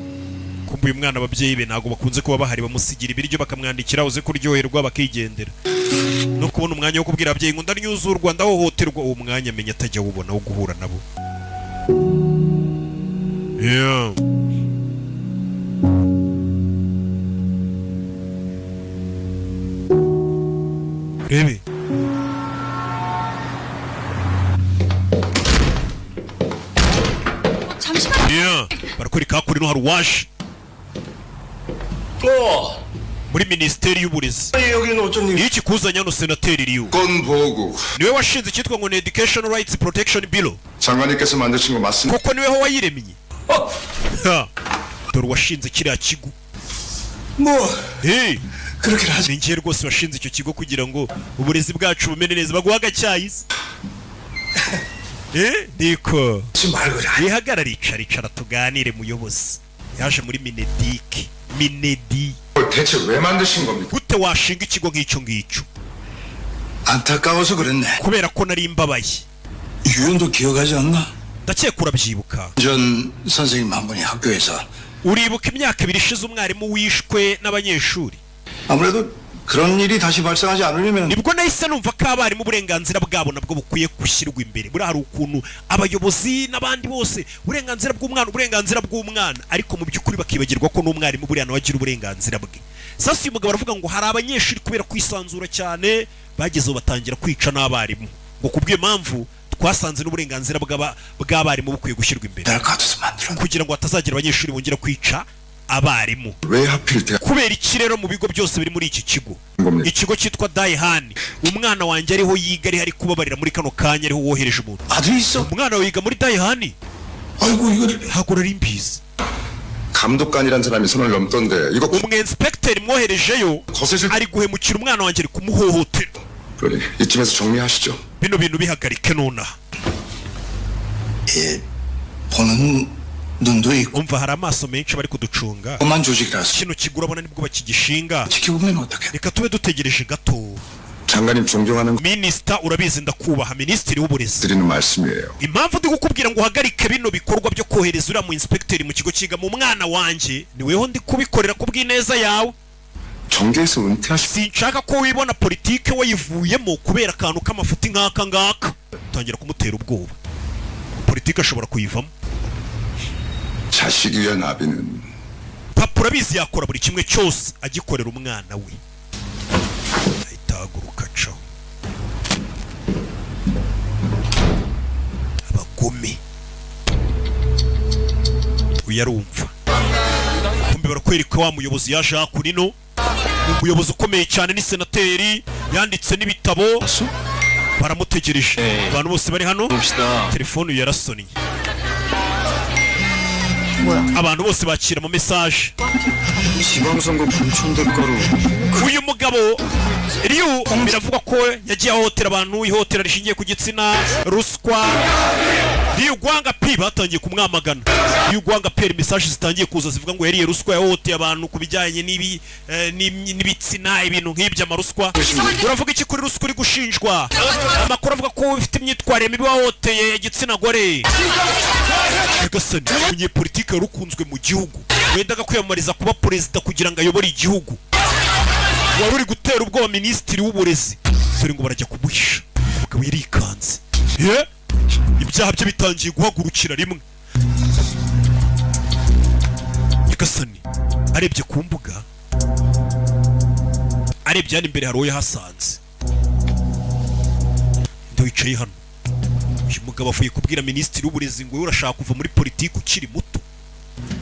Kumbuye umwana ababyeyi be ntago bakunze kuba bahari, bamusigira ibiryo bakamwandikira uze kuryoherwa bakigendera. No kubona umwanya wo kubwira ababyeyi ngo ndanyuzurwa ndahohoterwa, uwo mwanya amenya atajya awubona wo guhura nabo. urebe 잠시만. yeah. barakwereka hakurino hari uwaje muri minisiteri y'uburezi 여기는 어쩐 일? iyo ikikuzanye hano senateri Liu 건 보고 niwe washinze icyitwa ngo ni Education Rights Protection Bureau 장관님께서 만드신 거 맞습니까? koko niweho wayiremye ha dore washinze kiriya kigo 뭐 hey 그렇게 하지? ni njye rwose washinze icyo kigo kugira ngo uburezi bwacu bumene neza baguha agacyayisi niko 하지 말고 그래. wihagarara icara tuganire muyobozi yaje muri Minedi 대체 왜 만드신 겁니까? gute washinga ikigo nk'icyo ngicyo 안타까워서 그랬네. kubera ko nari mbabaye 유연도 기억하지 않나? ndakeka urabyibuka 전 선생님 한 분이 학교에서 uribuka imyaka 2 ishize umwarimu wishwe n'abanyeshuri 아무래도 그런 일이 다시 발생하지 않으려면 nibwo nahise numva ko abarimu uburenganzira bwabo nabwo bukwiye gushyirwa imbere buri hari ukuntu abayobozi n'abandi bose uburenganzira bw'umwana ariko mu by'ukuri bakibagirwa ko n'umwarimu buriya nawe agira uburenganzira bwe sasa uyu mugabo aravuga ngo hari abanyeshuri kubera kwisanzura cyane bagezeho batangira kwica n'abarimu ngo kubw'iyo mpamvu twasanze n'uburenganzira bw'abarimu bukwiye gushyirwa imbere 내가 가둬서 만들었는데 kugira ngo hatazagira abanyeshuri bongera kwica abarimu 왜 하필 대학 kubera iki rero mu bigo byose biri muri iki kigo 겁니까? ikigo cyitwa Daihani umwana wanjye ariho yiga ari kubabarira muri kano kanya ariho wohereje umuntu 아들이 있어? umwana wiga muri Daihani 아이고 이거를 ntabwo nari mbizi 감독관이란 사람이 손을 넘던데 이거 umwenspekteri mwoherejeyo 거세질 ari guhemukira umwana wanjye ari kumuhohotera 그러니 이쯤에서 정리하시죠. bino bintu bihagarike nonaha 예, 보는 눈도 있고 umva hari amaso menshi bari kuducunga 그만 조직이라서 kino kigo urabona nibwo bakigishinga 지켜보면 어떡해? reka tube dutegereje gato 장관님 존경하는 minisita urabizi ndakubaha minisitiri w'uburezi 드리는 말씀이에요. impamvu ndi kukubwira ngo uhagarike bino bikorwa byo kohereza uriya mu inspekteri mu kigo kiga mu mwana wanjye niweho ndi kubikorera ku bw'ineza yawe 정계에서 은퇴하시 sinshaka ko wibona politike wayivuyemo kubera akantu k'amafuti nk'aka ngaka utangira kumutera ubwoba politike ashobora kuyivamo 자식 위한 아비는 papa urabizi yakora buri kimwe cyose agikorera umwana we ahita ahaguruka aca abagome uyu arumva kumbe barakwereka wa muyobozi yaje hakurino ni umuyobozi ukomeye cyane ni senateri yanditse n'ibitabo baramutegereje abantu bose bari hano 봅시다. telefone uyu yarasonnye abantu bose bakira mu message 지방선거 분촌될 거로 uyu mugabo Liu biravuga ko yagiye ahohotera abantu ihotera rishingiye ku gitsina ruswa Liu Gwanga P batangiye kumwamagana Liu Gwanga P message zitangiye kuza zivuga ngo yariye ruswa yahohoteye abantu ku bijyanye n'ibitsina ibintu nk'ibyo amaruswa uravuga iki kuri ruswa uri gushinjwa amakuru avuga ko ufite imyitwarire mibi wahohoteye igitsina gore Nyagasani umunyepolitike yari ukunzwe mu gihugu wendaga kwiyamamariza kuba perezida kugira ngo ayobore igihugu wari uri gutera ubwoba minisitiri w'uburezi dore ngo barajya kumuhisha umugabo yarikanze ibyaha bye bitangiye guhagurukira rimwe Nyagasani arebye ku mbuga arebye hano imbere hari uwo yahasanze wicaye hano uyu mugabo avuye kubwira minisitiri w'uburezi ngo urashaka kuva muri politiki ukiri muto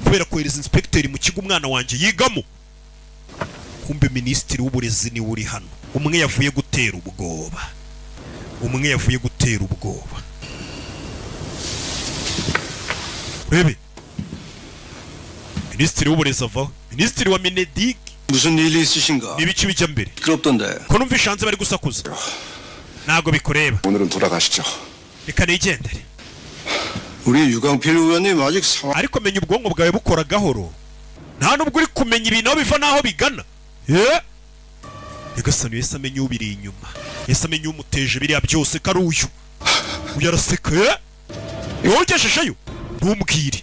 kubera kohereza inspekteri mu kigo umwana wanjye yigamo kumbe minisitiri w'uburezi niwe uri hano umwe yavuye gutera ubwoba urebe minisitiri w'uburezi avaho minisitiri wa Minedik 무슨 일이 있으신가? n'ibiki bijya mbere 시끄럽던데. ko numva ishanze bari gusakuza ntabwo bikureba 오늘은 돌아가시죠. reka nigendere 우리 유강필 의원님 아직 상황 ariko menya ubwonko bwawe bukora gahoro nta nubwo uri kumenya ibintu aho biva n'aho bigana Nyagasani Yesu amenye ubiri inyuma Yesu amenye umuteje biriya byose ko ari uyu araseka yogeshejeyo ntumbwire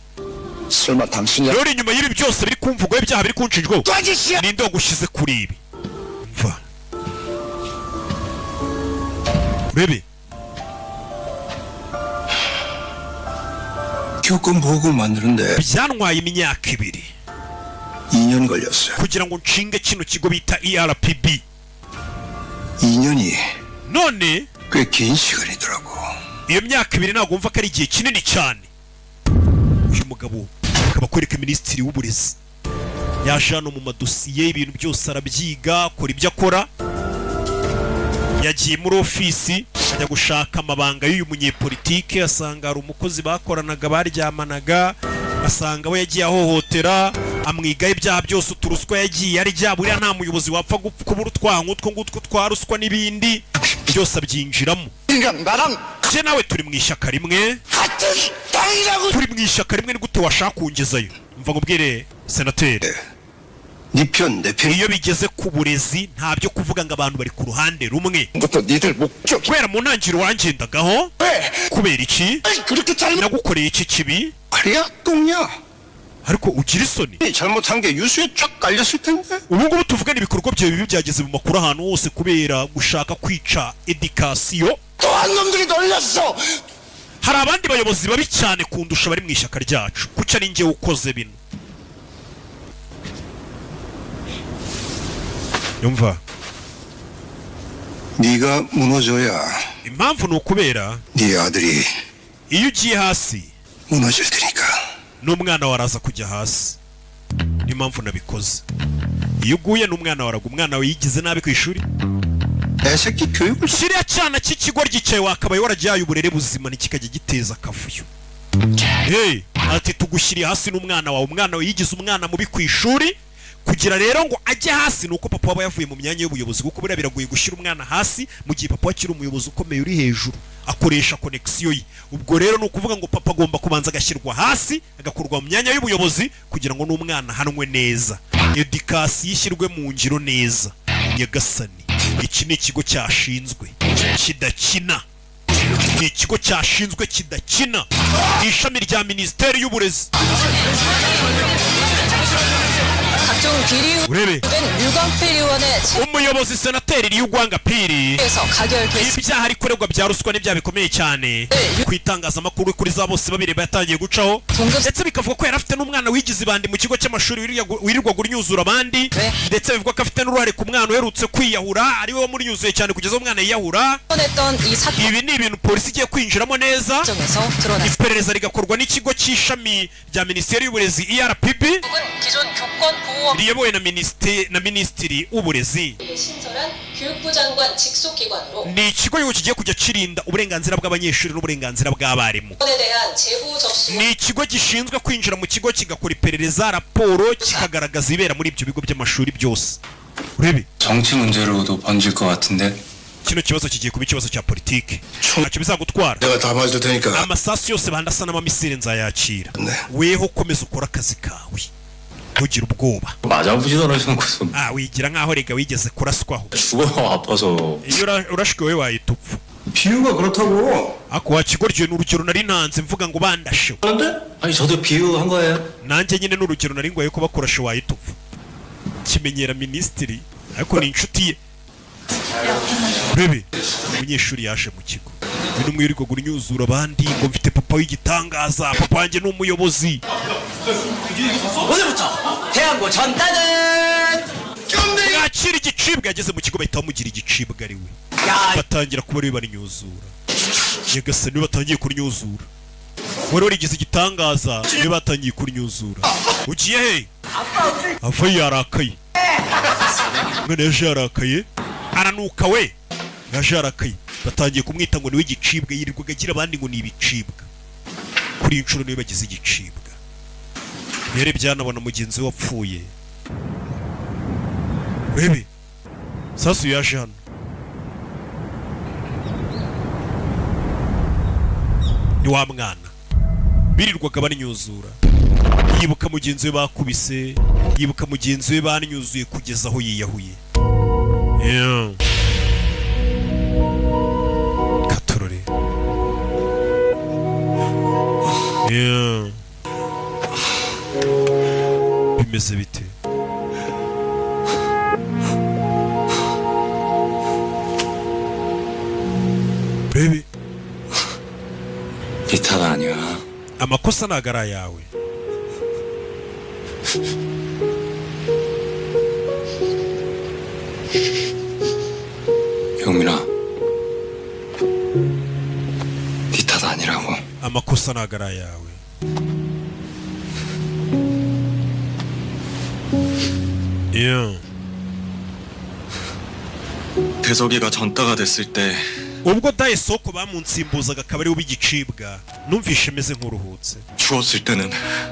설마 당신이 rero inyuma y'ibi byose biri kumvugwaho ibyaha biri kunshinjwaho ninde wagushyize kuri ibi mva urebe 교권보호구 만드는데 byantwaye imyaka 2 2년 걸렸어요. kugira ngo nshinge kino kigo bita ERPB 2년이 none 꽤 긴 시간이더라고. iyo myaka 2 ntabwo wumva ko ari igihe kinini cyane. Uyu mugabo akaba akwereka minisitiri w'uburezi yaje hano mu madosiye ibintu byose arabyiga akora ibyo akora. Yagiye muri ofisi ajya gushaka amabanga y'uyu munyepolitike, asanga hari umukozi bakoranaga baryamanaga, asanga we yagiye ahohotera, amwigaye ibyaha byose, uturuswa yagiye arya. Buriya nta muyobozi wapfa kubura utwanka utwo ngutwo twa ruswa n'ibindi byose abyinjiramo. Je nawe turi mu ishyaka rimwe, turi mu ishyaka rimwe, ni gute washaka kungezayo? Mva ngubwire senateri, iyo bigeze ku burezi nta byo kuvuga ngo abantu bari ku ruhande rumwe. Kubera mu ntangiriro wangendagaho kubera iki nagukoreye iki kibi, ariko ugira isoni. ubu ngubu tuvugana ibikorwa byawe bibi byageze mu makuru ahantu hose kubera gushaka kwica edikasiyo. hari abandi bayobozi babi cyane kundusha bari mu ishyaka ryacu, kuki ari njye ukoze bino? yumva, 네가 무너져야 impamvu ni ukubera 네 아들이 iyo ugiye hasi 무너질 테니까. n'umwana wawe araza kujya hasi. ni impamvu nabikoze. iyo uguye n'umwana wawe, umwana wawe yigize nabi ku ishuri, 애새끼 교육을 kiriya cyana cy'ikigo gicaye wakabaye waragihaye uburere buzima ntikikajya giteza akavuyo. ati tugushyiriye hasi n'umwana wawe, umwana wawe yigize umwana mubi ku ishuri, kugira rero ngo ajye hasi nuko papa waba yavuye mu myanya y'ubuyobozi, kuko buriya biragoye gushyira umwana hasi mu gihe papa akiri umuyobozi ukomeye uri hejuru akoresha connection ye. ubwo rero ni ukuvuga ngo papa agomba kubanza agashyirwa hasi agakurwa mu myanya y'ubuyobozi kugira ngo n'umwana hanwe neza, edikasiyo ishyirwe mu ngiro neza. Nyagasani, iki ni ikigo cyashinzwe kidakina, ni ikigo cyashinzwe kidakina, ni ishami rya minisiteri y'uburezi. urebe umuyobozi senateri Ryugwanga Piri, ibyaha ari kuregwa bya ruswa n'ibyaha bikomeye cyane ku itangazamakuru kuri za bose babiri batangiye gucaho, ndetse bikavuga ko yari afite n'umwana wigize ibandi mu kigo cy'amashuri wirirwa gunyuzura abandi, ndetse bivuga ko afite n'uruhare ku mwana uherutse kwiyahura, ari we wamunyuzuye cyane kugeza umwana yiyahura. Ibi ni ibintu polisi igiye kwinjiramo neza, iperereza rigakorwa n'ikigo cy'ishami rya minisiteri y'uburezi ERPB riyobowe na minisitiri w'uburezi. ni ikigo kigiye kujya kirinda uburenganzira bw'abanyeshuri n'uburenganzira bw'abarimu. ni ikigo gishinzwe kwinjira mu kigo kigakora iperereza, raporo, kikagaragaza ibera muri ibyo bigo by'amashuri byose. urebe 정치 문제로도 번질 것 같은데. kino kibazo kigiye kuba ikibazo cya politiki, ntacyo bizagutwara. 내가 다 맞을 테니까. amasasu yose bandasa n'amamisire nzayakira, weho komeza ukora akazi kawe, ntugire ubwoba. 맞아보지도 않으셔서 wigira nkaho rega wigeze kuraswaho. 죽어요 아파서. iyo urashwe we wahita upfa. 비유가 그렇다고. ako wakigoryo ni urugero nari nanze mvuga ngo bandashe. 아니 저도 비유한 거예요. nanjye nyine ni urugero nari ngoye ko bakorashe wahita upfa. kimenyera minisitiri ariko ni inshuti ye. urebe umunyeshuri yaje mu kigo, ni n'umwirirwa gunyuzura abandi ngo mfite papa w'igitangaza, papa wanjye ni umuyobozi. 오늘부터 대학고 전단은 mwakira igicibwa. yageze mu kigo bahita bamugira igicibwa ari we, batangira kuba ari barinyuzura. Nyagasani we batangiye kurinyuzura, wari warigize igitangaza niwe batangiye kurinyuzura. ugiye he? ava yarakaye, mwana yaje yarakaye, aranuka we, yaje yarakaye. batangiye kumwita ngo niwe igicibwa, yirirwaga agira abandi ngo ni ibicibwa. kuri iyi nshuro niwe bagize igicibwa. yari byanabona mugenzi we wapfuye. urebe sasu yaje hano, ni wa mwana birirwaga banyuzura, yibuka mugenzi we bakubise, yibuka mugenzi we banyuzuye kugeza aho yiyahuye. katorore bimeze bite? urebe 네 탓 아니야. amakosa ntago ari ayawe. 경민아, 네 탓 아니라고. amakosa ntago ari ayawe. Yeah. 대석이가 전따가 됐을 때 ubwo Daesoko bamunsimbuzaga akaba ariwe w'igicibwa numvishe meze nk'uruhutse. 죽었을 때는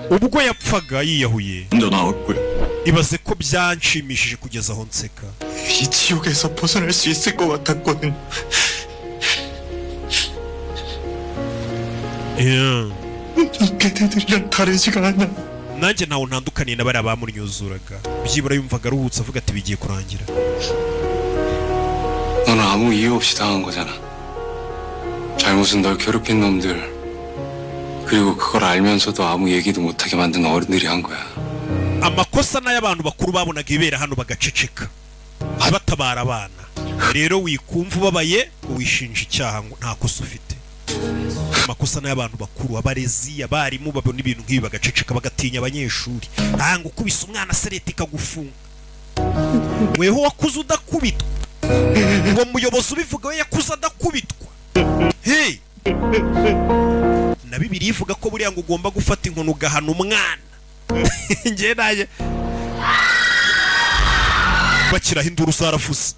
ubwo yapfaga yiyahuye 먼저 나왔고요. ibaze ko byanshimishije kugeza aho nseka. 이 지옥에서 벗어날 수 있을 것 같았거든. Yeah. 걔네들이랑 다르지가 않아. nanjye ntawe ntandukaniye na bariya bamunyuzuraga byibura yumvaga aruhutse avuga ati bigiye kurangira. 너는 아무 이유 없이 당한 거잖아. 잘못은 널 괴롭힌 놈들, 그리고 그걸 알면서도 아무 얘기도 못하게 만든 어른들이 한 거야. amakosa n'ay'abantu bakuru babonaga ibera hano bagaceceka batabara abana. rero wikumva ubabaye ngo wishinja icyaha ngo nta kosa ufite. amakosa n'ay'abantu bakuru, abarezi, abarimu babona ibintu nk'ibi bagaceceka bagatinya abanyeshuri. ngo ukubise umwana sereti ikagufunga. weho wakuze udakubitwa, uwo muyobozi ubivuga we yakuze adakubitwa. hey, na Bibiliya ivuga ko buriya ngo ugomba gufata inkoni ugahana umwana. njye naye bakiraho induru zarafuze,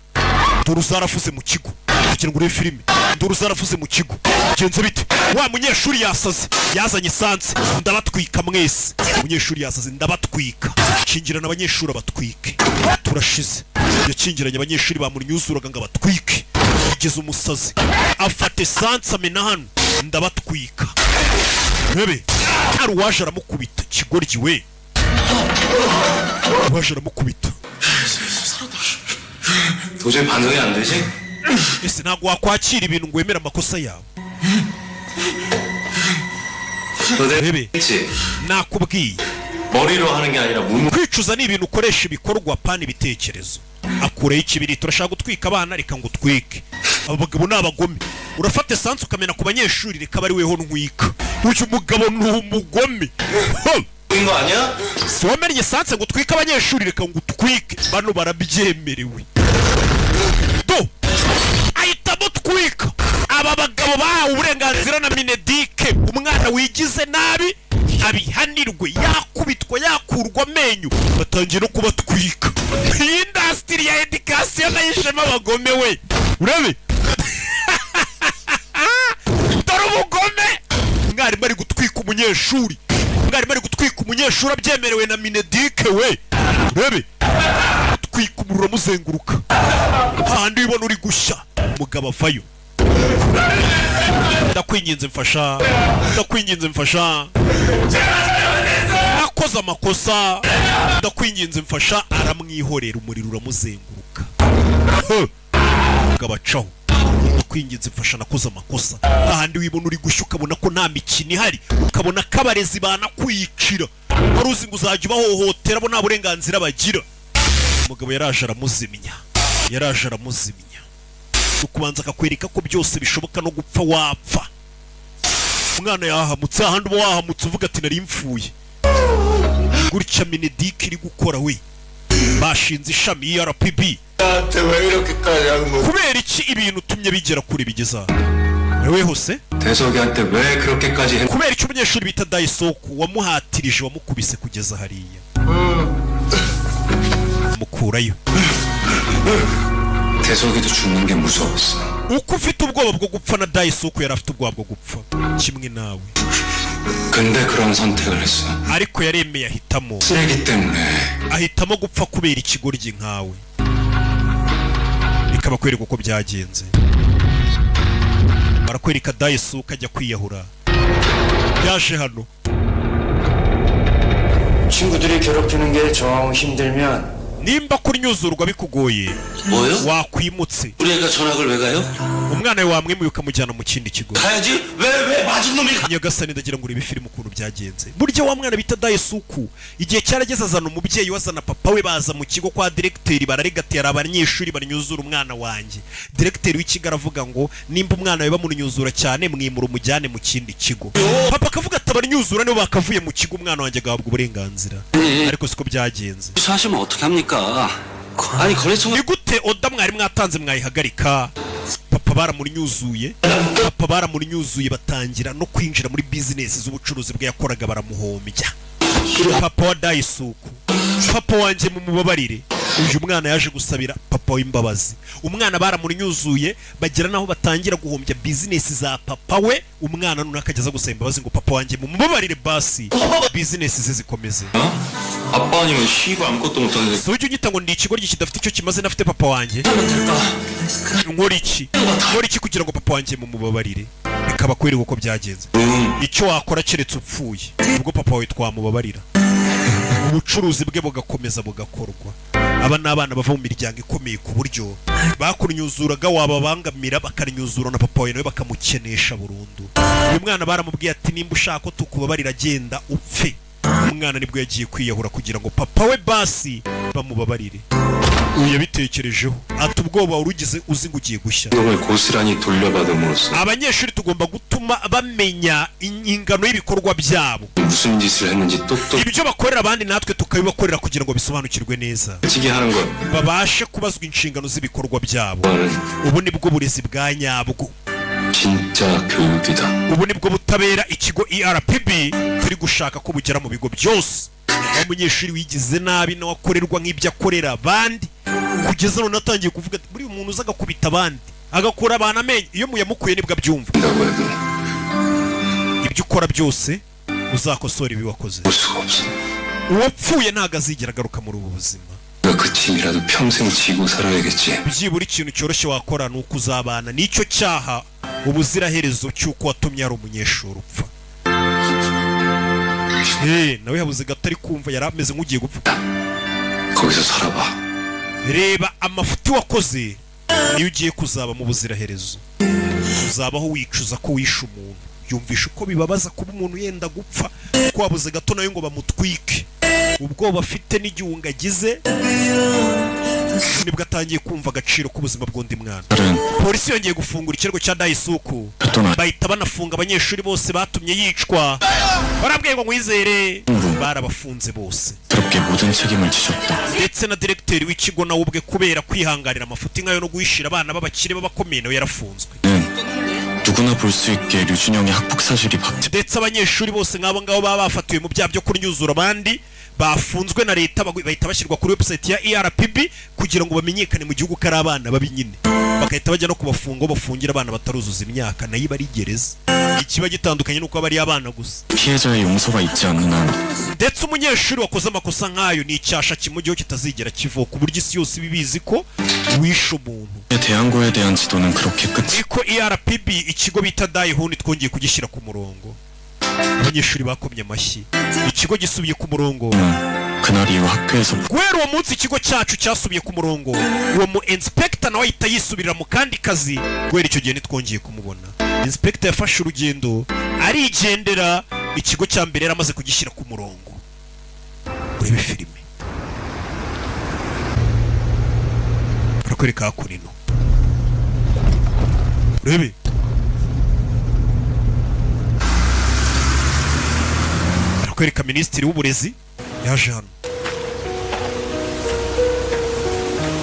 induru zarafuze mu kigo kugira ngo urebe filime. induru zarafuze mu kigo genze bite? wa munyeshuri yasaze yazanye esanse ndabatwika mwese. umunyeshuri yasaze ndabatwika. kingirana abanyeshuri abatwike. turashize yakingiranye abanyeshuri bamunyuzuraga ngo abatwike. yigeze umusazi afata esanse amena hano ndabatwika. rebe hari uwaje aramukubita kigoryi we. uwaje aramukubita. 도저히 반성이 안 되지? ese ntabwo wakwakira ibintu ngo wemere amakosa yawe. 너 내가 rebe 했지? nakubwiye 머리로 하는 게 아니라 몸. kwicuza ni ibintu ukoresha ibikorwa pana ibitekerezo. akureho ikibiri turashaka gutwika abana reka ngo utwike. aba bagabo ni abagome. urafata esanse ukamena ku banyeshuri reka bari weho ntwika. uyu mugabo ni umugome. 인 거 아니야? si wamennye esanse ngo utwike abanyeshuri reka ngo utwike. bano barabyemerewe. do ahitamo twika. aba bagabo bahawe uburenganzira na Minedike. umwana wigize nabi abihanirwe, yakubitwa, yakurwa amenyo, batangiye no kubatwika. iyi indasitiri ya edikasiyo nayishema abagome we. urabe dore ubugome. umwarimu ari gutwika umunyeshuri, umwarimu ari gutwika umunyeshuri abyemerewe na Minedike we. urabe gutwika umuriro amuzenguruka hahandi wibona uri gushya. umugabo avayo. ndakwinginze mfasha, ndakwinginze mfasha, nakoze amakosa, ndakwinginze mfasha. aramwihorera umuriro uramuzenguruka. umugabo acaho. ndakwinginze mfasha nakoze amakosa. ahandi wibona uri gushya ukabona ko nta mikino ihari, ukabona ko abarezi banakwicira. wari uzi ngo uzajya ubahohotera bo nta burenganzira bagira. umugabo yaraje aramuzimya, yaraje aramuzimya. ukubanza akakwereka ko byose bishoboka no gupfa wapfa. umwana yahamutse ahandi uba wahamutse uvuga ati nari mfuye. gutya Minedike iri gukora we. bashinze ishami ya RPB. kubera iki ibintu utumye bigera kure bigeza wewe hose? 대석이한테 왜 그렇게까지 했... kubera iki umunyeshuri bita Daesoko wamuhatirije, wamukubise kugeza hariya mukurayo. 대석이도 죽는 게 무서웠어. uko ufite ubwoba bwo gupfa na Daesoko yari afite ubwoba bwo gupfa kimwe nawe. 근데 그런 선택을 했어. ariko yaremeye ahitamo. 쓰레기 때문에. ahitamo gupfa kubera ikigoryi nkawe. bikaba kwereka uko byagenze. barakwereka Daesoko ajya kwiyahura. yaje hano. 친구들이 괴롭히는 게 정 힘들면 nimba kunyuzurwa bikugoye 뭐요? wakwimutse. 우리 애가 전학을 왜 가요? umwana we wamwimuye ukamujyana mu kindi kigo. 가야지. 왜 맞은 놈이 가? nyagasani ndagira ngo urebe filime ukuntu byagenze. burya wa mwana bita Daesoko igihe cyarageze azana umubyeyi wazana papa we baza mu kigo kwa directeur bararegatera abanyeshuri banyuzura umwana wanjye. directeur w'ikigo aravuga ngo nimba umwana we bamunyuzura cyane mwimura umujyane mu kindi kigo. papa akavuga ati abanyuzura nibo bakavuye mu kigo umwana wanjye agahabwa uburenganzira. ariko siko byagenze. 사시면 어떻게 합니까? 아니 거래처가 ni gute oda mwari mwatanze mwayihagarika? papa baramunyuzuye batangira no kwinjira muri business z'ubucuruzi bwe yakoraga baramuhombya. Papa wa Daisuku, papa wanjye mu mubabarire. Uyu mwana yaje gusabira papa w'imbabazi. Umwana baramunyuzuye bagira naho batangira guhombya business za papa we. Umwana none akageza gusaba imbabazi ngo papa wanjye mu mubabarire basi business ze zikomeze. 아빠 아니면 쉬고 아무것도 못하는데. So ujye unyita ngo ndi ikigoryi kidafite icyo kimaze nafite papa wanjye. Nkora iki kugira ngo papa wanjye mu mubabarire? Bikaba kweri uko byagenze. Icyo wakora keretse upfuye ubwo papa wawe twamubabarira. Ubucuruzi bwe bugakomeza bugakorwa. Aba n'abana bava mu miryango ikomeye ku buryo bakunyuzuraga wababangamira bakarinyuzura na papa wawe nawe bakamukenesha burundu. Uyu mwana baramubwiye ati nimba ushaka ko tukubabarira agenda upfe. Umwana nibwo yagiye kwiyahura kugira ngo papa we basi bamubabarire. Uyu yabitekerejeho ati ubwoba urugize uzi ngo ugiye gushya. Abanyeshuri tugomba gutuma bamenya ingano y'ibikorwa byabo. Ibyo bakorera abandi natwe tukabibakorera kugira ngo bisobanukirwe neza. Babashe kubazwa inshingano z'ibikorwa byabo. Ubu nibwo burezi bwa nyabwo. Ubu nibwo butabera ikigo ERPB turi gushaka ko bugera mu bigo byose. Umunyeshuri wigize nabi nawe akorerwa nk'ibyo akorera abandi kugeza none atangiye kuvuga ati buri umuntu uzaga kubita abandi agakora abantu amenye iyo muyamukuye nibwo abyumva. Ibyo ukora byose uzakosora ibi wakoze. Uwapfuye ntago azigera agaruka muri ubu buzima. Byibura ikintu cyoroshye wakora ni uko uzabana n'icyo cyaha ubuziraherezo cy'uko watumye ari umunyeshuri upfa. Nawe yabuze gatari kumva yari ameze nk'ugiye gupfa. Reba amafuti wakoze niyo ugiye kuzaba mu buziraherezo. Uzabaho wicuza ko wishe umuntu. Yumvisha uko bibabaza kuba umuntu yenda gupfa ko wabuze gato nayo ngo bamutwike. Ubwoba afite n'igihunga agize nibwo atangiye kumva agaciro k'ubuzima bw'undi mwana. Polisi yongeye gufungura ikirego cya Daisuku. Bahita banafunga abanyeshuri bose batumye yicwa. Barabwiye ngo mwizere barabafunze bose. Ndetse na direkteri w'ikigo nawe ubwe kubera kwihanganira amafuti nkayo no guhishira abana b'abakire b'abakomeye nawe yarafunzwe. ndetse abanyeshuri bose nk'abo ngabo baba bafatiwe mu byaha byo kunyuzura abandi bafunzwe na leta bahita bashyirwa kuri website ya ERPB kugira ngo bamenyekane mu gihugu kari abana babi nyine bagahita bajya no kubafunga bafungira abana bataruzuza imyaka nayo bari gereza. Ikiba gitandukanye nuko bari abana gusa. Ndetse umunyeshuri wakoze amakosa nk'ayo ni icyasha kimujyeho kitazigera kivuka ku buryo isi yose bibizi ko wishe umuntu. Niko ERPB ikigo bita Daihun twongeye kugishyira ku murongo. Abanyeshuri bakomye amashyi. Ikigo gisubiye ku murongo. Guhera uwo munsi ikigo cyacu cyasubiye ku murongo. Uwo mu inspector nawe ahita yisubirira mu kandi kazi. Guhera icyo gihe ntitwongeye kumubona. Inspector yafashe urugendo arigendera. Ikigo cya mbere yaramaze kugishyira ku murongo. Urebe filime. Barakwereka hakurino. Urebe. Barakwereka minisitiri w'uburezi yaje hano.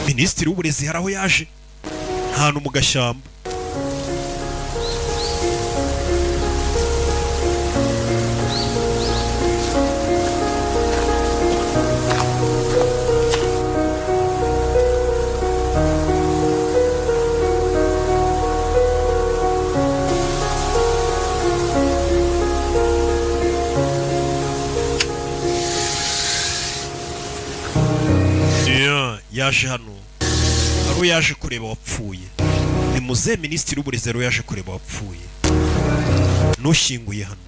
Minisitiri w'uburezi hari aho yaje. Hano mu gashyamba. Yaje hano aro yaje kureba wapfuye. Ni muze minisitiri w'uburezi aro yaje kureba wapfuye n'ushyinguye hano.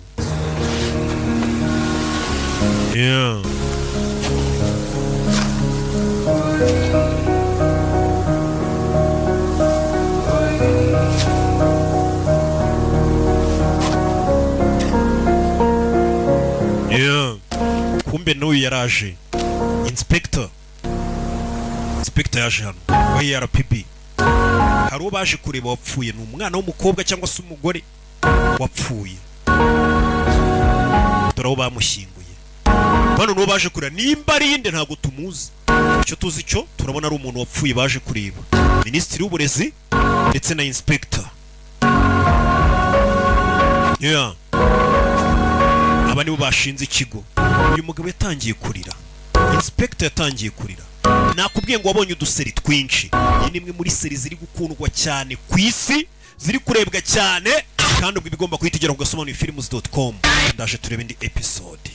Kumbe n'uyu yaraje. Inspector yaje hano wa ERPB. Hari uwo baje kureba wapfuye. Ni umwana w'umukobwa cyangwa se umugore wapfuye. Dore aho bamushyinguye. Bano n'uwo baje kureba nimba ari yinde ntabwo tumuzi. Icyo tuzi cyo turabona ari umuntu wapfuye baje kureba. Minisitiri w'uburezi ndetse na inspector. Yeah. Aba nibo bashinze ikigo. Uyu mugabo yatangiye kurira. Inspector yatangiye kurira. Nakubwiye ngo wabonye uduseri twinshi. Iyi ni imwe muri seri ziri gukundwa cyane ku isi, ziri kurebwa cyane, kandi ubwo bigomba kuhitegera ku gasobanuro films.com. Ndaje turebe indi episode.